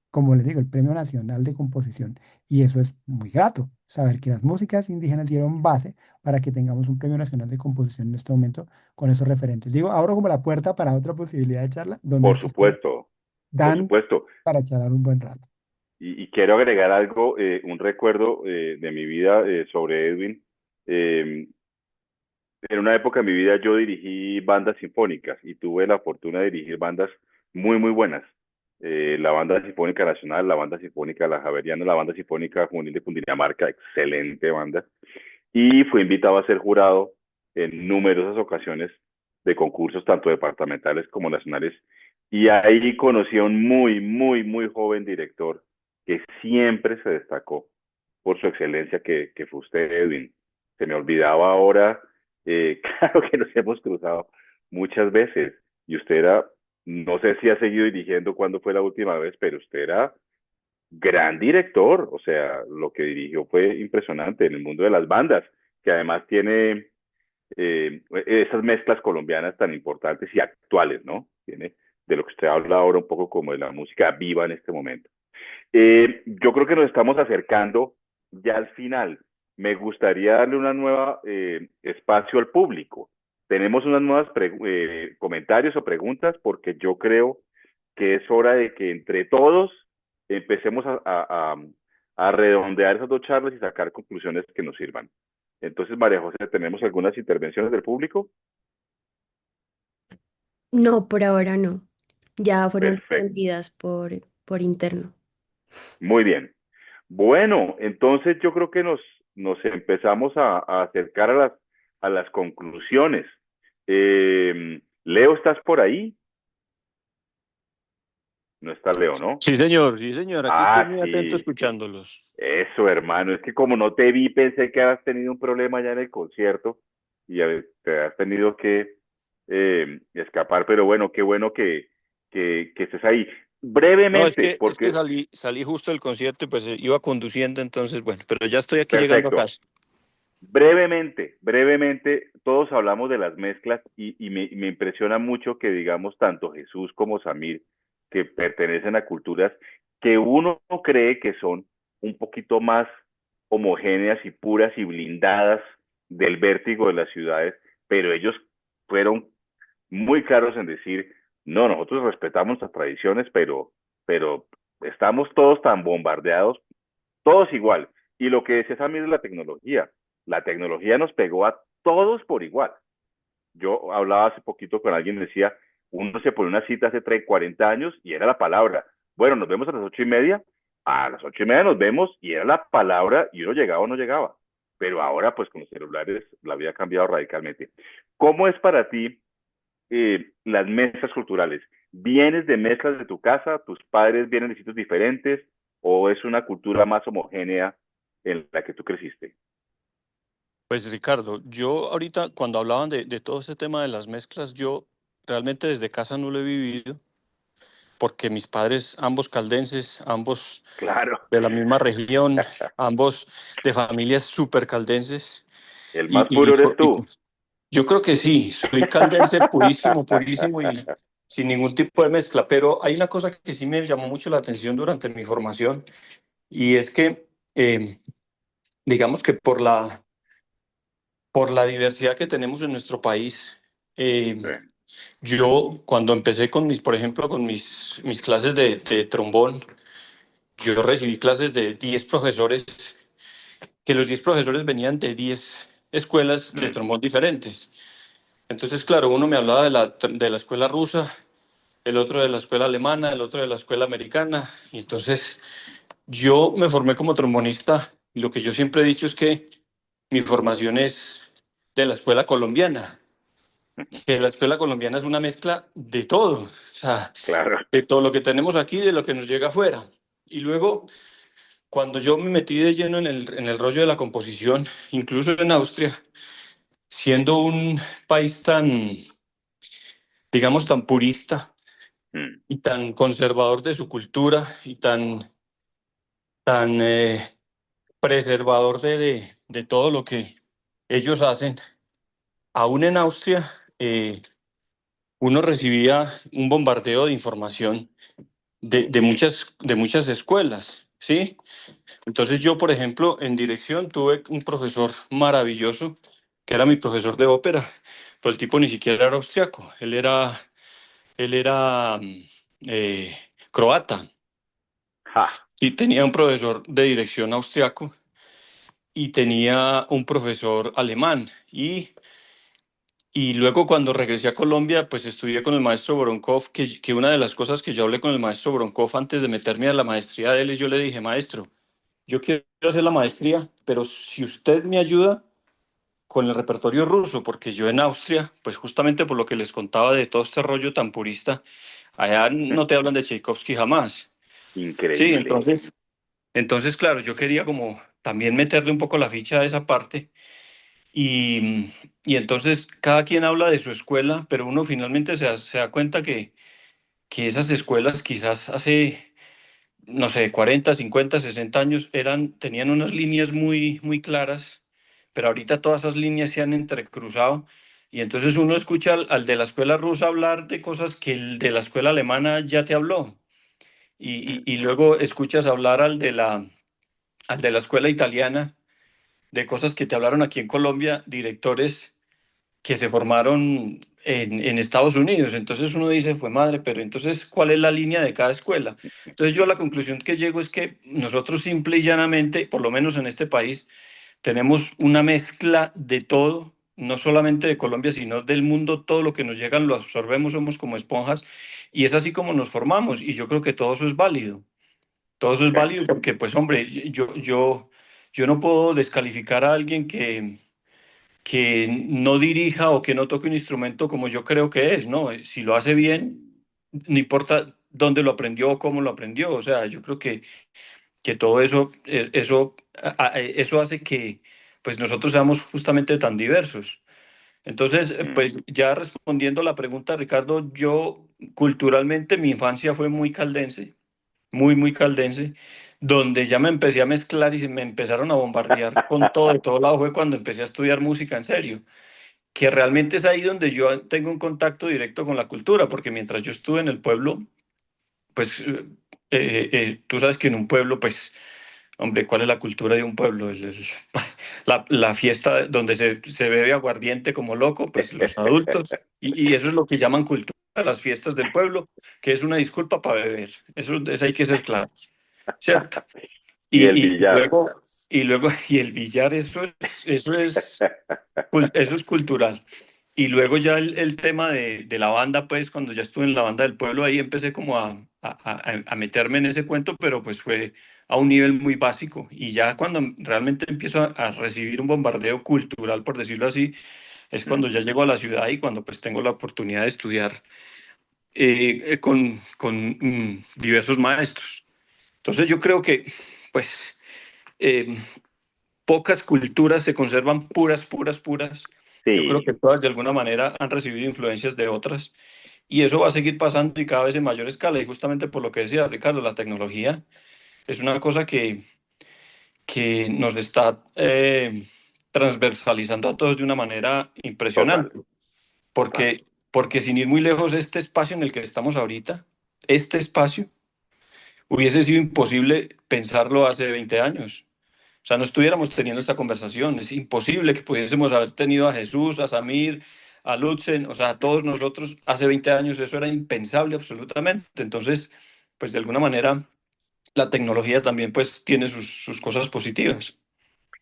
como les digo, el Premio Nacional de Composición. Y eso es muy grato, saber que las músicas indígenas dieron base para que tengamos un Premio Nacional de Composición en este momento con esos referentes. Digo, abro como la puerta para otra posibilidad de charla, donde
Por
estos temas
supuesto, por
dan
supuesto.
para charlar un buen rato.
Y quiero agregar algo, un recuerdo de mi vida sobre Edwin. Eh, en una época de mi vida yo dirigí bandas sinfónicas y tuve la fortuna de dirigir bandas muy, muy buenas. La Banda Sinfónica Nacional, la Banda Sinfónica La Javeriana, la Banda Sinfónica Juvenil de Cundinamarca, excelente banda. Y fui invitado a ser jurado en numerosas ocasiones de concursos, tanto departamentales como nacionales. Y ahí conocí a un muy, muy, muy joven director que siempre se destacó por su excelencia, que fue usted, Edwin. Se me olvidaba ahora, claro que nos hemos cruzado muchas veces. Y usted era, no sé si ha seguido dirigiendo cuándo fue la última vez, pero usted era gran director, o sea, lo que dirigió fue impresionante en el mundo de las bandas, que además tiene esas mezclas colombianas tan importantes y actuales, ¿no? Tiene de lo que usted habla ahora un poco como de la música viva en este momento. Yo creo que nos estamos acercando ya al final. Me gustaría darle una nueva espacio al público. Tenemos unas nuevas comentarios o preguntas porque yo creo que es hora de que entre todos empecemos a redondear esas dos charlas y sacar conclusiones que nos sirvan. Entonces, María José, ¿tenemos algunas intervenciones del público?
No, por ahora no. Ya fueron
Perfecto,
respondidas por interno.
muy bien. Bueno, entonces yo creo que nos empezamos a acercar a las conclusiones. Leo, ¿estás por ahí? No está Leo, ¿no?
Sí, señor, aquí estoy
Ah,
muy atento
sí,
escuchándolos.
eso, hermano. Es que como no te vi, pensé que habías tenido un problema ya en el concierto y te has tenido que escapar, pero bueno, qué bueno que estés ahí.
No,
Brevemente,
es que
porque,
salí justo del concierto y pues iba conduciendo, entonces bueno, pero ya estoy aquí llegando a
perfecto.
casa.
Brevemente, todos hablamos de las mezclas y me impresiona mucho que digamos tanto Jesús como Samir, que pertenecen a culturas que uno cree que son un poquito más homogéneas y puras y blindadas del vértigo de las ciudades, pero ellos fueron muy claros en decir, no, nosotros respetamos las tradiciones, pero estamos todos tan bombardeados, todos igual. Y lo que decía Samir es la tecnología nos pegó a todos por igual. Yo hablaba hace poquito con alguien, decía, uno se pone una cita hace 30, 40 años y era la palabra. Bueno, nos vemos a las 8:30. A las 8:30 nos vemos y era la palabra y uno llegaba o no llegaba. Pero ahora, pues con los celulares, la vida ha cambiado radicalmente. ¿Cómo es para ti las mezclas culturales? ¿Vienes de mezclas de tu casa? ¿Tus padres vienen de sitios diferentes? ¿O es una cultura más homogénea en la que tú creciste?
Pues Ricardo, yo ahorita cuando hablaban de todo este tema de las mezclas, yo realmente desde casa no lo he vivido, porque mis padres, ambos caldenses, ambos
Claro,
de la misma región, ambos de familias súper caldenses,
el
y,
más puro eres
y
tú.
yo creo que sí, soy caldense purísimo, purísimo y sin ningún tipo de mezcla, pero hay una cosa que sí me llamó mucho la atención durante mi formación y es que, digamos que por la diversidad que tenemos en nuestro país,
Sí.
yo cuando empecé con mis, por ejemplo, con mis clases de trombón, yo recibí clases de 10 profesores, que los 10 profesores venían de 10 escuelas de
Mm.
trombón diferentes. Entonces, claro, uno me hablaba de la escuela rusa, el otro de la escuela alemana, el otro de la escuela americana. Y entonces yo me formé como trombonista y lo que yo siempre he dicho es que mi formación es de la escuela colombiana, que la escuela colombiana es una mezcla de todo, o sea,
Claro.
de todo lo que tenemos aquí, de lo que nos llega afuera. Y luego, cuando yo me metí de lleno en el rollo de la composición, incluso en Austria, siendo un país tan, digamos, tan purista
Mm.
y tan conservador de su cultura y tan preservador de todo lo que ellos hacen, aún en Austria, uno recibía un bombardeo de información de muchas escuelas, ¿sí? Entonces yo, por ejemplo, en dirección tuve un profesor maravilloso, que era mi profesor de ópera, pero el tipo ni siquiera era austriaco, él era croata,
Ja.
y tenía un profesor de dirección austriaco y tenía un profesor alemán, y luego cuando regresé a Colombia, pues estudié con el maestro Boronkov, que una de las cosas que yo hablé con el maestro Boronkov antes de meterme a la maestría de él, yo le dije, maestro, yo quiero hacer la maestría, pero si usted me ayuda con el repertorio ruso, porque yo en Austria, pues justamente por lo que les contaba de todo este rollo tan purista, allá no te hablan de Tchaikovsky jamás. Sí,
Increíble.
entonces claro, yo quería como también meterle un poco la ficha a esa parte. Y entonces cada quien habla de su escuela, pero uno finalmente se da cuenta que esas escuelas quizás hace, no sé, 40 50 60 años tenían unas líneas muy claras, pero ahorita todas esas líneas se han entrecruzado y entonces uno escucha al de la escuela rusa hablar de cosas que el de la escuela alemana ya te habló y luego escuchas hablar al de la escuela italiana de cosas que te hablaron aquí en Colombia, directores que se formaron en Estados Unidos. Entonces uno dice, fue madre, pero entonces, ¿cuál es la línea de cada escuela? Entonces yo a la conclusión que llego es que nosotros simple y llanamente, por lo menos en este país, tenemos una mezcla de todo, no solamente de Colombia, sino del mundo. Todo lo que nos llega lo absorbemos, somos como esponjas, y es así como nos formamos. Y yo creo que todo eso es válido. Todo eso es
Ok.
válido porque, pues, hombre, yo no puedo descalificar a alguien que no dirija o que no toque un instrumento como yo creo que es, ¿no? Si lo hace bien, no importa dónde lo aprendió o cómo lo aprendió. O sea, yo creo que todo eso, eso hace que, pues, nosotros seamos justamente tan diversos. Entonces,
Mm,
pues ya respondiendo a la pregunta, Ricardo, yo culturalmente mi infancia fue muy caldense, muy caldense, donde ya me empecé a mezclar y se me empezaron a bombardear con todo de todo lado fue cuando empecé a estudiar música en serio, que realmente es ahí donde yo tengo un contacto directo con la cultura, porque mientras yo estuve en el pueblo, pues tú sabes que en un pueblo, pues, hombre, ¿cuál es la cultura de un pueblo? La fiesta donde se bebe aguardiente como loco, pues los adultos, y eso es lo que llaman cultura, las fiestas del pueblo, que es una disculpa para beber, eso hay que ser claro, ¿cierto?
y el
Y, y
billar.
luego, y luego, y el billar, eso es cultural. Y luego ya el tema de la banda, pues cuando ya estuve en la banda del pueblo, ahí empecé como a meterme en ese cuento, pero pues fue a un nivel muy básico. Y ya cuando realmente empiezo a recibir un bombardeo cultural, por decirlo así, es cuando ya
Ujú.
llego a la ciudad y cuando pues tengo la oportunidad de estudiar con diversos maestros. Entonces yo creo que pues eh, pocas culturas se conservan puras. Yo creo
Sí,
que todas de alguna manera han recibido influencias de otras y eso va a seguir pasando y cada vez en mayor escala. Y justamente por lo que decía Ricardo, la tecnología es una cosa que nos está transversalizando a todos de una manera
total,
impresionante.
total.
Porque sin ir muy lejos, este espacio en el que estamos ahorita, este espacio, hubiese sido imposible pensarlo hace 20 años. O sea, no estuviéramos teniendo esta conversación. Es imposible que pudiésemos haber tenido a Jesús, a Samir, a Lutzen, o sea, a todos nosotros hace 20 años. Eso era impensable absolutamente. Entonces, pues de alguna manera, la tecnología también pues tiene sus cosas positivas.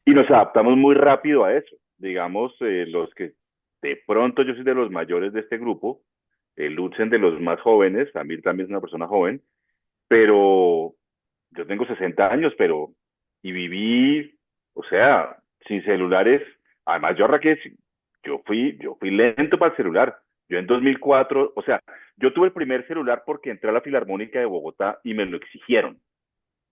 Y nos adaptamos muy rápido a eso. Digamos, los que de pronto yo soy de los mayores de este grupo, Lutzen de los más jóvenes, Samir también es una persona joven, pero yo tengo 60 años, pero y viví, o sea, sin celulares. Además, yo arranqué, yo fui lento para el celular. Yo en 2004, o sea, yo tuve el primer celular porque entré a la Filarmónica de Bogotá y me lo exigieron,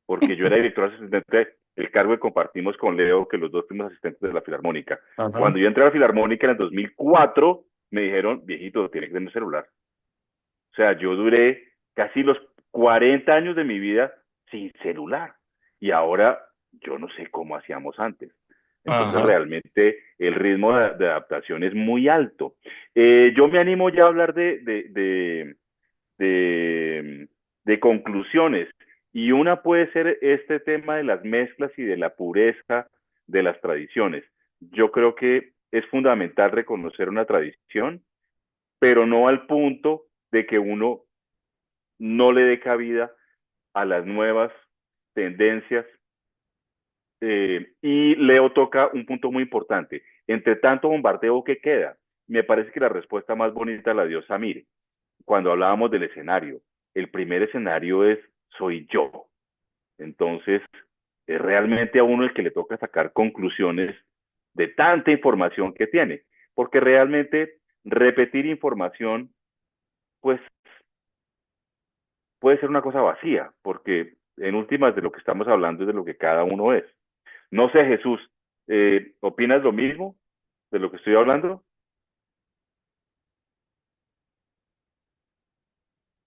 porque yo era director asistente, el cargo que compartimos con Leo, que los dos fuimos asistentes de la Filarmónica.
Ajá.
Cuando yo entré a la Filarmónica en el 2004, me dijeron, viejito, tiene que tener un celular. O sea, yo duré casi los 40 años de mi vida sin celular. Y ahora yo no sé cómo hacíamos antes. Entonces
Ajá.
realmente el ritmo de adaptación es muy alto. Yo me animo ya a hablar de, de conclusiones. Y una puede ser este tema de las mezclas y de la pureza de las tradiciones. Yo creo que es fundamental reconocer una tradición, pero no al punto de que uno no le dé cabida a las nuevas tendencias. Y Leo toca un punto muy importante. Entre tanto bombardeo que queda, me parece que la respuesta más bonita la dio Samir cuando hablábamos del escenario. El primer escenario es soy yo. Entonces, es realmente a uno el que le toca sacar conclusiones de tanta información que tiene, porque realmente repetir información, pues puede ser una cosa vacía, porque en últimas de lo que estamos hablando es de lo que cada uno es. No sé, Jesús, ¿opinas lo mismo de lo que estoy hablando?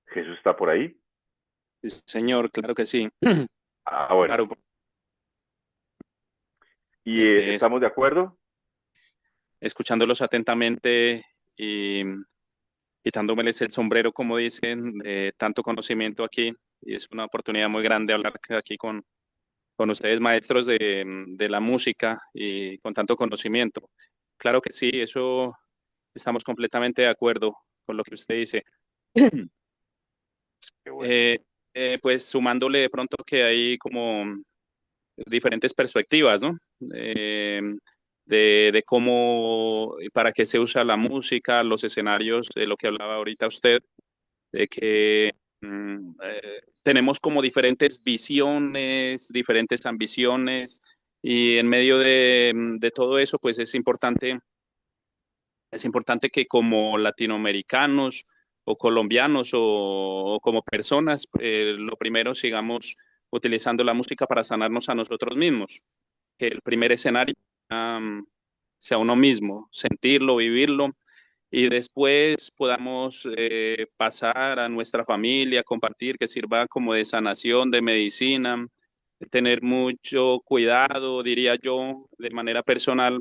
Jesús está por ahí.
Sí, señor, claro que sí.
Ah, bueno.
Claro,
¿Y
eh,
estamos de acuerdo?
escuchándolos atentamente y quitándomeles el sombrero, como dicen, tanto conocimiento aquí. Y es una oportunidad muy grande hablar aquí con ustedes, maestros de la música y con tanto conocimiento. Claro que sí, eso estamos completamente de acuerdo con lo que usted dice.
Qué bueno.
Pues sumándole de pronto que hay como diferentes perspectivas, ¿no? De cómo, para qué se usa la música, los escenarios, de lo que hablaba ahorita usted, de que tenemos como diferentes visiones, diferentes ambiciones, y en medio de todo eso, pues es importante que como latinoamericanos o colombianos o como personas, lo primero sigamos utilizando la música para sanarnos a nosotros mismos. Que el primer escenario sea uno mismo, sentirlo, vivirlo, y después podamos pasar a nuestra familia, compartir, que sirva como de sanación, de medicina, tener mucho cuidado, diría yo, de manera personal,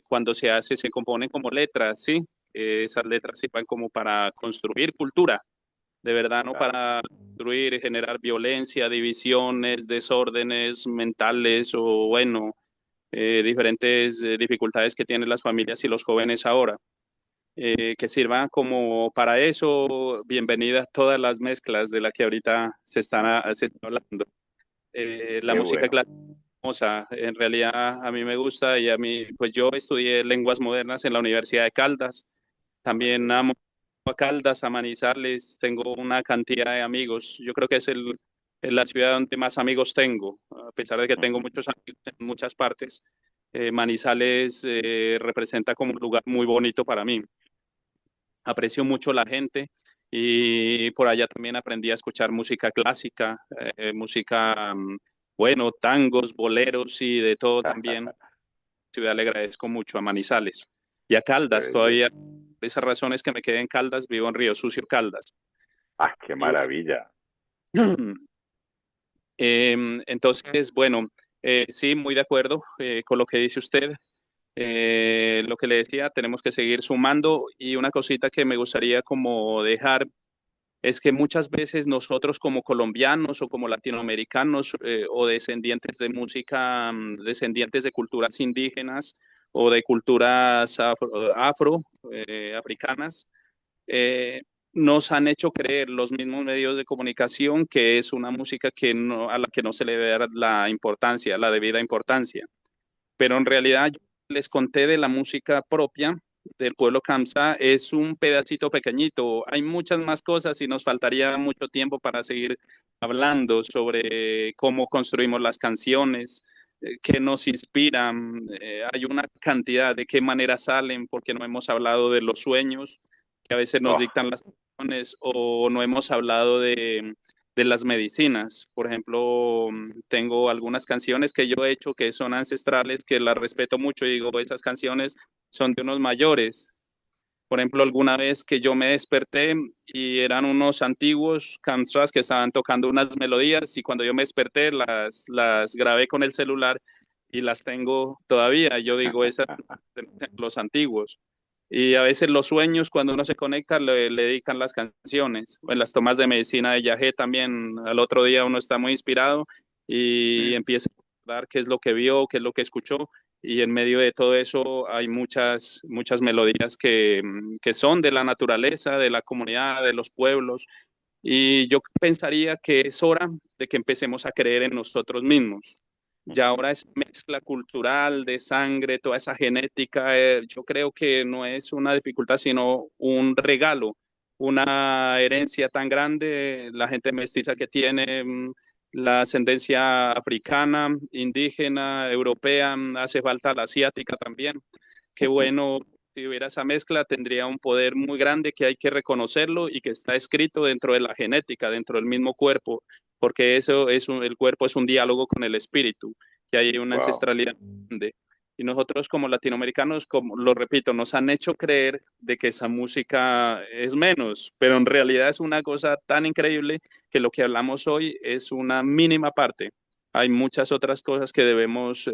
cuando se componen como letras, ¿sí? Esas letras sirvan como para construir cultura, de verdad, no
Claro.
para construir y generar violencia, divisiones, desórdenes mentales o, bueno, diferentes dificultades que tienen las familias y los jóvenes ahora. Que sirvan como para eso. Bienvenidas todas las mezclas de las que ahorita se están hablando. La
Qué
música
bueno.
clásica, hermosa, en realidad a mí me gusta, y a mí, pues yo estudié lenguas modernas en la Universidad de Caldas. También amo a Caldas, a Manizales, tengo una cantidad de amigos. Yo creo que es la ciudad donde más amigos tengo, a pesar de que tengo
Ujú.
muchos amigos en muchas partes. Manizales representa como un lugar muy bonito para mí. Aprecio mucho la gente, y por allá también aprendí a escuchar música clásica, música, bueno, tangos, boleros y de todo también. Ciudad le agradezco mucho a Manizales y a
Qué
Caldas.
belleza.
Todavía, esas razones que me quedé en Caldas, vivo en Río Sucio, Caldas.
Ah, qué
Y bueno,
maravilla.
entonces, bueno, sí, muy de acuerdo con lo que dice usted. Lo que le decía, tenemos que seguir sumando, y una cosita que me gustaría como dejar es que muchas veces nosotros como colombianos o como latinoamericanos, o descendientes de música, descendientes de culturas indígenas o de culturas africanas, eh, nos han hecho creer los mismos medios de comunicación que es una música a la que no se le debe dar la importancia, la debida importancia. Pero en realidad yo les conté de la música propia del pueblo Kamsa, es un pedacito pequeñito. Hay muchas más cosas y nos faltaría mucho tiempo para seguir hablando sobre cómo construimos las canciones, qué nos inspiran. Hay una cantidad de qué manera salen, porque no hemos hablado de los sueños que a veces nos
Oh,
dictan las canciones, o no hemos hablado de las medicinas. Por ejemplo, tengo algunas canciones que yo he hecho que son ancestrales, que las respeto mucho, y digo, esas canciones son de unos mayores. Por ejemplo, alguna vez que yo me desperté y eran unos antiguos Kamsas que estaban tocando unas melodías, y cuando yo me desperté las grabé con el celular y las tengo todavía. Yo digo, esas son los antiguos. Y a veces los sueños, cuando uno se conecta, le dedican las canciones. O en las tomas de medicina de Yagé también, al otro día uno está muy inspirado y
sí.
empieza a recordar qué es lo que vio, qué es lo que escuchó. Y en medio de todo eso hay muchas melodías que son de la naturaleza, de la comunidad, de los pueblos. Y yo pensaría que es hora de que empecemos a creer en nosotros mismos. Ya
Ujú.
ahora es mezcla cultural de sangre, toda esa genética. Yo creo que no es una dificultad, sino un regalo, una herencia tan grande. La gente mestiza que tiene, la ascendencia africana, indígena, europea, hace falta la asiática también. Qué bueno, si hubiera esa mezcla, tendría un poder muy grande que hay que reconocerlo y que está escrito dentro de la genética, dentro del mismo cuerpo, porque el cuerpo es un diálogo con el espíritu, que hay una
Wow.
ancestralidad grande. Y nosotros como latinoamericanos, como lo repito, nos han hecho creer de que esa música es menos, pero en realidad es una cosa tan increíble que lo que hablamos hoy es una mínima parte. Hay muchas otras cosas que debemos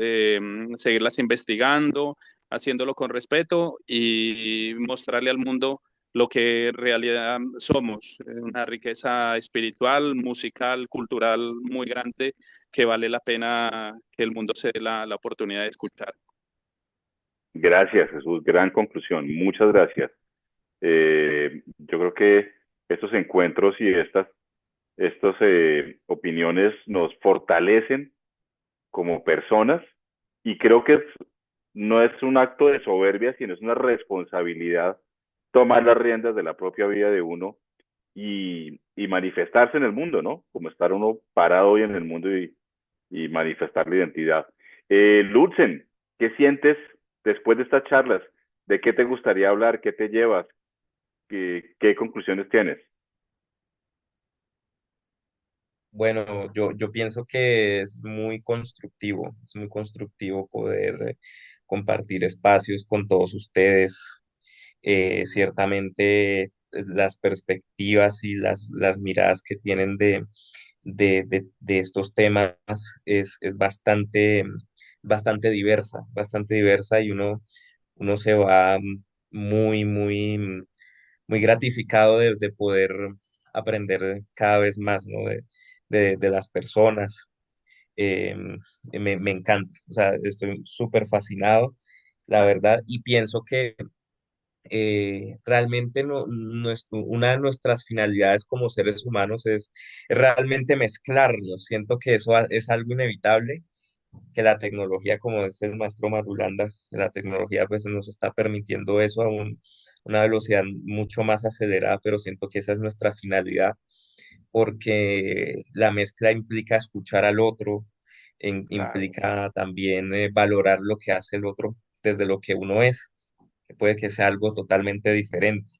seguirlas investigando, haciéndolo con respeto y mostrarle al mundo lo que en realidad somos, una riqueza espiritual, musical, cultural muy grande, que vale la pena que el mundo se dé la oportunidad de escuchar.
Gracias, Jesús. Gran conclusión. Muchas gracias. Yo creo que estos encuentros y estas opiniones nos fortalecen como personas y creo que no es un acto de soberbia, sino es una responsabilidad tomar las riendas de la propia vida de uno y manifestarse en el mundo, ¿no? Como estar uno parado hoy en el mundo y manifestar la identidad. Lutzen, ¿qué sientes después de estas charlas? ¿De qué te gustaría hablar? ¿Qué te llevas? ¿Qué conclusiones tienes?
Bueno, yo pienso que es muy constructivo poder compartir espacios con todos ustedes. Ciertamente las perspectivas y las miradas que tienen de estos temas es bastante diversa y uno se va muy, muy, muy gratificado de poder aprender cada vez más, ¿no? De las personas. Eh, me encanta, o sea, estoy súper fascinado, la verdad, y pienso que realmente una de nuestras finalidades como seres humanos es realmente mezclarnos. Siento que eso es algo inevitable, que la tecnología, como dice el maestro Marulanda, la tecnología pues nos está permitiendo eso a una velocidad mucho más acelerada, pero siento que esa es nuestra finalidad, porque la mezcla implica escuchar al otro,
Claro.
implica también valorar lo que hace el otro desde lo que uno es, que puede que sea algo totalmente diferente.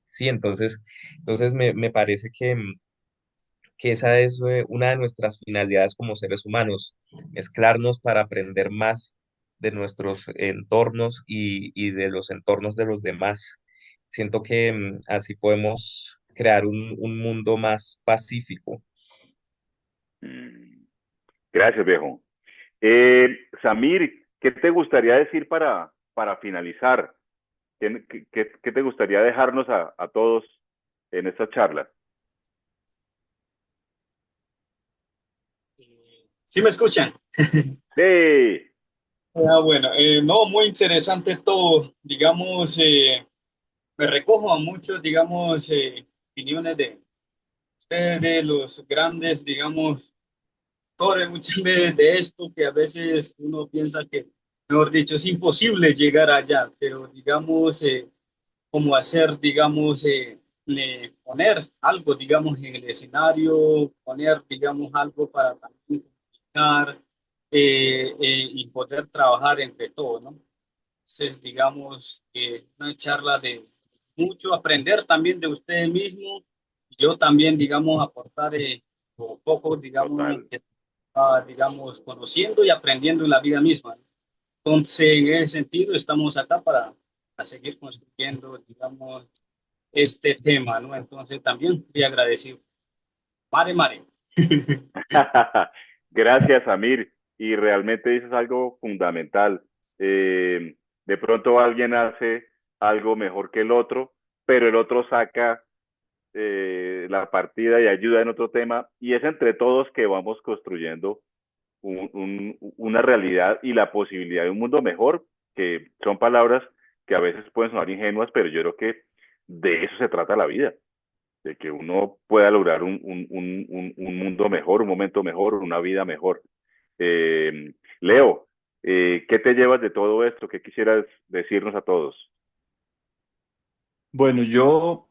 Sí, entonces me parece que esa es una de nuestras finalidades como seres humanos, mezclarnos para aprender más de nuestros entornos y de los entornos de los demás. Siento que así podemos crear un mundo más pacífico.
Mm, Gracias, viejo. Samir, ¿qué te gustaría decir para finalizar? ¿Qué te gustaría dejarnos a todos en esta charla?
¿Sí me escuchan?
Sí,
Bueno, no, muy interesante todo. Digamos, me recojo a muchos, digamos, opiniones de ustedes, de los grandes, digamos, autores muchas veces de esto, que a veces uno piensa que, mejor dicho, es imposible llegar allá, pero digamos, como hacer, digamos, poner algo, digamos, en el escenario, poner, digamos, algo para también comunicar y poder trabajar entre todos, ¿no? Entonces, digamos, una charla de mucho aprender también de usted mismo, yo también, digamos, aportar un poco, digamos,
total.
digamos, conociendo y aprendiendo en la vida misma, ¿no? Entonces, en ese sentido, estamos acá para seguir construyendo, digamos, este tema, ¿no? Entonces, también estoy agradecido. Mare, mare.
Gracias, Amir. Y realmente dices algo fundamental. De pronto alguien hace algo mejor que el otro, pero el otro saca la partida y ayuda en otro tema, y es entre todos que vamos construyendo una realidad y la posibilidad de un mundo mejor, que son palabras que a veces pueden sonar ingenuas, pero yo creo que de eso se trata la vida, de que uno pueda lograr un mundo mejor, un momento mejor, una vida mejor. Leo, ¿qué te llevas de todo esto? ¿Qué quisieras decirnos a todos?
Bueno, yo,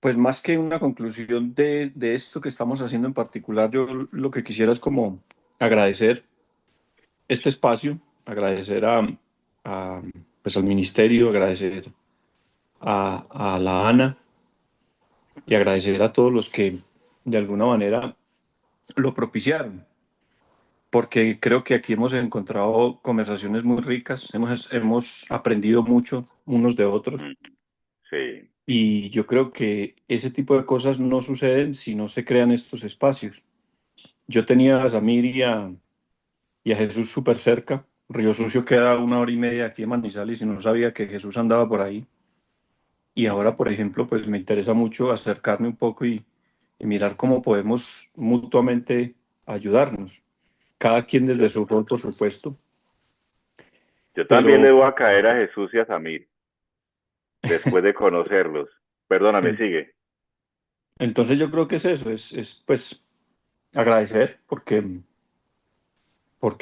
pues más que una conclusión de esto que estamos haciendo en particular, yo lo que quisiera es como agradecer este espacio, agradecer pues al ministerio, agradecer a la ANA y agradecer a todos los que de alguna manera lo propiciaron, porque creo que aquí hemos encontrado conversaciones muy ricas, hemos aprendido mucho unos de otros.
Mm, Sí,
Y yo creo que ese tipo de cosas no suceden si no se crean estos espacios. Yo tenía a Samir y a Jesús súper cerca. Río Sucio queda a 1 hora y media aquí en Manizales y no sabía que Jesús andaba por ahí. Y ahora, por ejemplo, pues me interesa mucho acercarme un poco y mirar cómo podemos mutuamente ayudarnos. Cada quien desde su rol, por supuesto.
Yo también
Pero
le voy a caer a Jesús y a Samir después de conocerlos. Perdóname,
en-
sigue.
entonces yo creo que es eso, es pues agradecer porque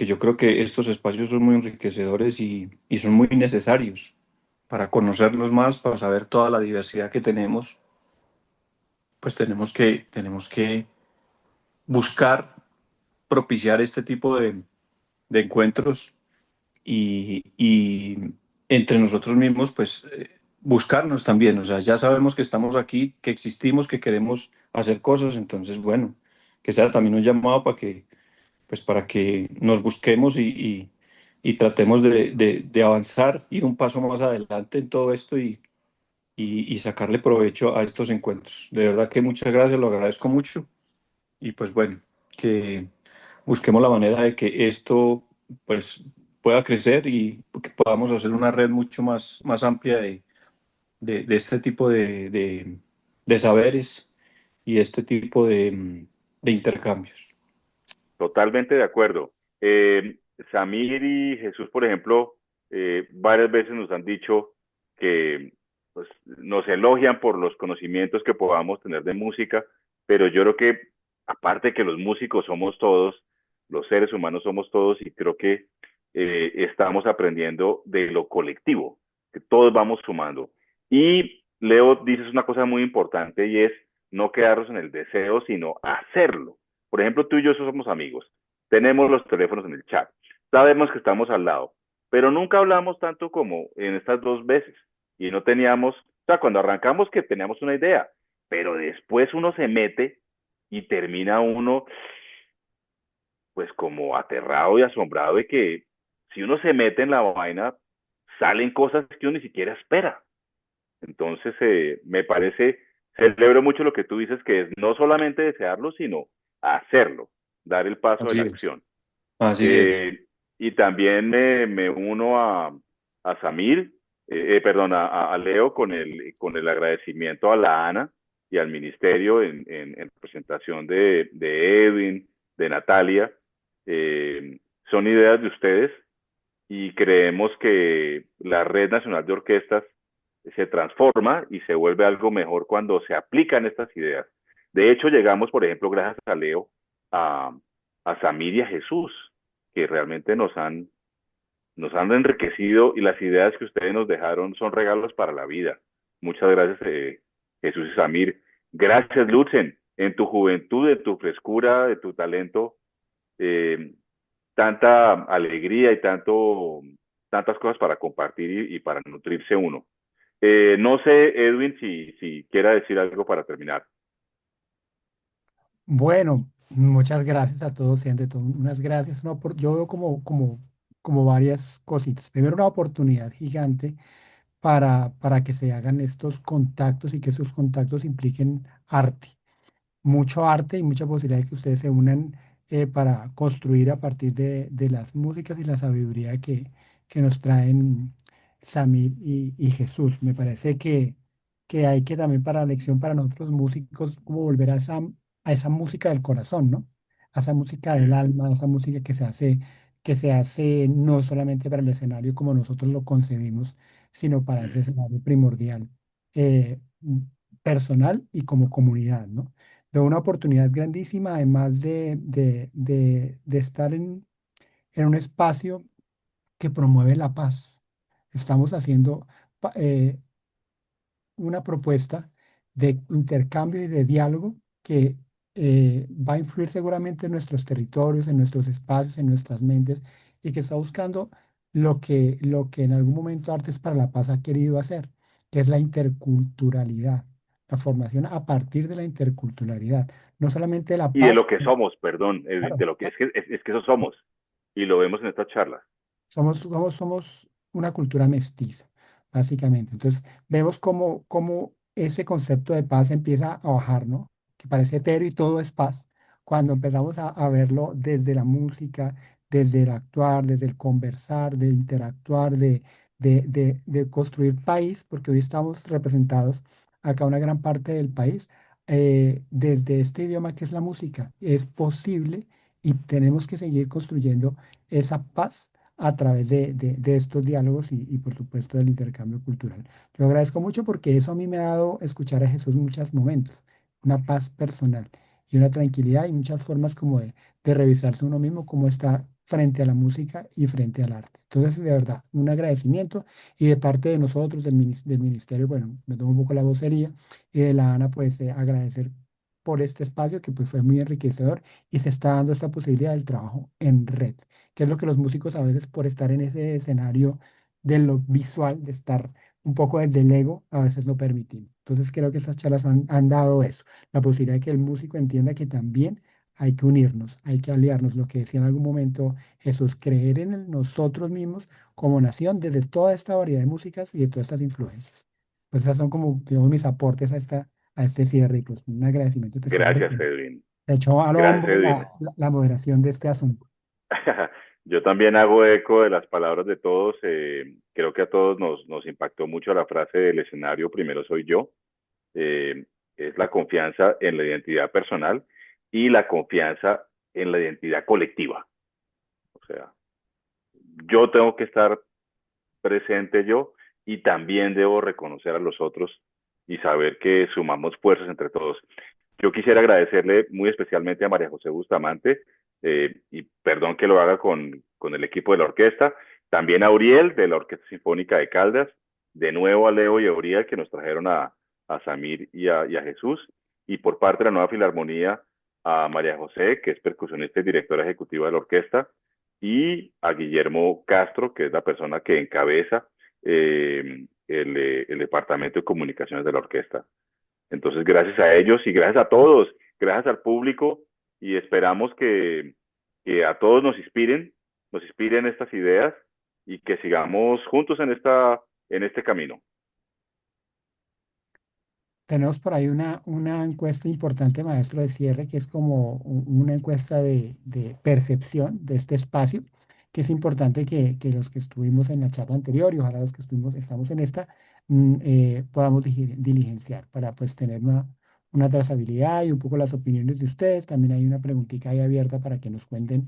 yo creo que estos espacios son muy enriquecedores y son muy necesarios para conocerlos más, para saber toda la diversidad que tenemos, pues tenemos que buscar propiciar este tipo de encuentros y entre nosotros mismos, pues buscarnos también. O sea, ya sabemos que estamos aquí, que existimos, que queremos hacer cosas, entonces, bueno, que sea también un llamado para que nos busquemos y tratemos de avanzar, ir un paso más adelante en todo esto y sacarle provecho a estos encuentros. De verdad que muchas gracias, lo agradezco mucho y pues bueno, que busquemos la manera de que esto pues pueda crecer y que podamos hacer una red mucho más amplia de este tipo de saberes y este tipo de intercambios.
Totalmente de acuerdo. Samir y Jesús, por ejemplo, varias veces nos han dicho que pues, nos elogian por los conocimientos que podamos tener de música, pero yo creo que aparte que los músicos somos todos, los seres humanos somos todos y creo que estamos aprendiendo de lo colectivo, que todos vamos sumando. Y Leo, dices una cosa muy importante y es no quedarnos en el deseo, sino hacerlo. Por ejemplo, tú y yo somos amigos, tenemos los teléfonos en el chat, sabemos que estamos al lado, pero nunca hablamos tanto como en estas dos veces y no teníamos, o sea, cuando arrancamos que teníamos una idea, pero después uno se mete y termina uno pues como aterrado y asombrado de que si uno se mete en la vaina, salen cosas que uno ni siquiera espera. Entonces, me parece, celebro mucho lo que tú dices, que es no solamente desearlo, sino hacerlo, dar el paso de
Así
la
es.
acción.
Así es.
Eh, y también me uno a Samir, perdón, a Leo con el agradecimiento a la ANA y al ministerio en representación de Edwin, de Natalia. Son ideas de ustedes y creemos que la Red Nacional de Orquestas se transforma y se vuelve algo mejor cuando se aplican estas ideas. De hecho, llegamos, por ejemplo, gracias a Leo, a, a Samir y a Jesús, que realmente nos han enriquecido y las ideas que ustedes nos dejaron son regalos para la vida. Muchas gracias, Jesús y Samir. Gracias, Lutzen, en tu juventud, en tu frescura, de tu talento, eh, tanta alegría y tantas cosas para compartir y para nutrirse uno. No sé, Edwin, si quiera decir algo para terminar.
Bueno, muchas gracias a todos y ante todo unas gracias. Yo veo como varias cositas. Primero, una oportunidad gigante para que se hagan estos contactos y que esos contactos impliquen arte, mucho arte y mucha posibilidad de que ustedes se unan para construir a partir de las músicas y la sabiduría que nos traen Samir y Jesús. Me parece que hay que también para la lección para nosotros músicos, como volver a esa música del corazón, ¿no? A esa música del
Mm,
alma, a esa música que se hace no solamente para el escenario como nosotros lo concebimos, sino para ese
mm.
escenario primordial, eh, personal y como comunidad, ¿no? Veo una oportunidad grandísima, además de estar en un espacio que promueve la paz. Estamos haciendo pa- eh, una propuesta de intercambio y de diálogo que va a influir seguramente en nuestros territorios, en nuestros espacios, en nuestras mentes, y que está buscando lo que en algún momento Artes para la Paz ha querido hacer, que es la interculturalidad, la formación a partir de la interculturalidad, no solamente de la
Y de
paz.
lo que somos, perdón, Edwin, de
Claro,
lo que es que eso somos. Y lo vemos en esta charla.
somos una cultura mestiza, básicamente. Entonces, vemos cómo ese concepto de paz empieza a bajar, ¿no? Que parece etéreo y todo es paz. Cuando empezamos a verlo desde la música, desde el actuar, desde el conversar, de interactuar, de construir país, porque hoy estamos representados acá una gran parte del país, desde este idioma que es la música. Es posible y tenemos que seguir construyendo esa paz a través de estos diálogos y por supuesto del intercambio cultural. Yo agradezco mucho porque eso a mí me ha dado escuchar a Jesús en muchos momentos, una paz personal y una tranquilidad y muchas formas como de revisarse uno mismo, cómo está frente a la música y frente al arte. Entonces, de verdad, un agradecimiento y de parte de nosotros, del ministerio, bueno, me tomo un poco la vocería y de la ANA, pues agradecer por este espacio que pues fue muy enriquecedor y se está dando esta posibilidad del trabajo en red, que es lo que los músicos a veces por estar en ese escenario de lo visual, de estar un poco desde el ego, a veces no permitimos. Entonces creo que estas charlas han dado eso, la posibilidad de que el músico entienda que también hay que unirnos, hay que aliarnos, lo que decía en algún momento Jesús, creer en nosotros mismos como nación desde toda esta variedad de músicas y de todas estas influencias. Pues esas son como, digamos, mis aportes a este cierre y pues un agradecimiento especial
Gracias,
porque
Edwin.
se echó al
Gracias,
hombro
Edwin.
la moderación de este asunto.
Yo también hago eco de las palabras de todos. Creo que a todos nos impactó mucho la frase del escenario, primero soy yo. Eh, es la confianza en la identidad personal y la confianza en la identidad colectiva. O sea, yo tengo que estar presente yo y también debo reconocer a los otros y saber que sumamos fuerzas entre todos. Yo quisiera agradecerle muy especialmente a María José Bustamante, y perdón que lo haga con el equipo de la orquesta, también a Uriel de la Orquesta Sinfónica de Caldas, de nuevo a Leo y a Uriel que nos trajeron a Samir y a Jesús, y por parte de la Nueva Filarmonía a María José, que es percusionista y directora ejecutiva de la orquesta, y a Guillermo Castro, que es la persona que encabeza el Departamento de Comunicaciones de la orquesta. Entonces, gracias a ellos y gracias a todos, gracias al público y esperamos que a todos nos inspiren estas ideas y que sigamos juntos en este camino.
Tenemos por ahí una encuesta importante, maestro, de cierre, que es como una encuesta de percepción de este espacio, que es importante que los que estuvimos en la charla anterior y ojalá los que estamos en esta, podamos diligenciar para pues tener una trazabilidad y un poco las opiniones de ustedes. También hay una preguntita ahí abierta para que nos cuenten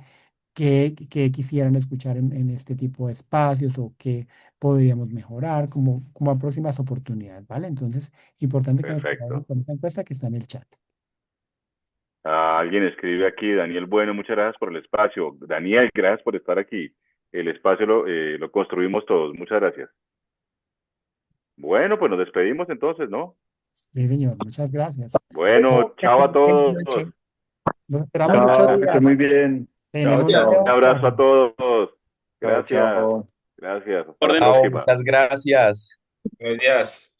qué quisieran escuchar en este tipo de espacios o qué podríamos mejorar como a próximas oportunidades, ¿vale? Entonces, importante que nos quedemos
Perfecto.
con esta encuesta que está en el chat.
Alguien escribe aquí, Daniel Bueno, muchas gracias por el espacio. Daniel, gracias por estar aquí. El espacio lo construimos todos. Muchas gracias. Bueno, pues nos despedimos entonces, ¿no?
Sí, señor, muchas gracias.
Bueno,
Que
chao a
tengan feliz
todos.
noche.
Nos esperamos en
Chao,
8
que esté muy
días.
bien. Chao,
Tenemos un
chao.
Un
nuevo
abrazo a
Oscar.
todos.
Chao,
Gracias.
chao.
Gracias. Hasta la
Orden.
Chao,
próxima.
muchas gracias.
Buenos días.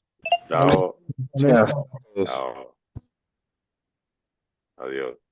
Hasta luego.
Chao.
Hasta luego.
Gracias a todos.
Chao. Adiós.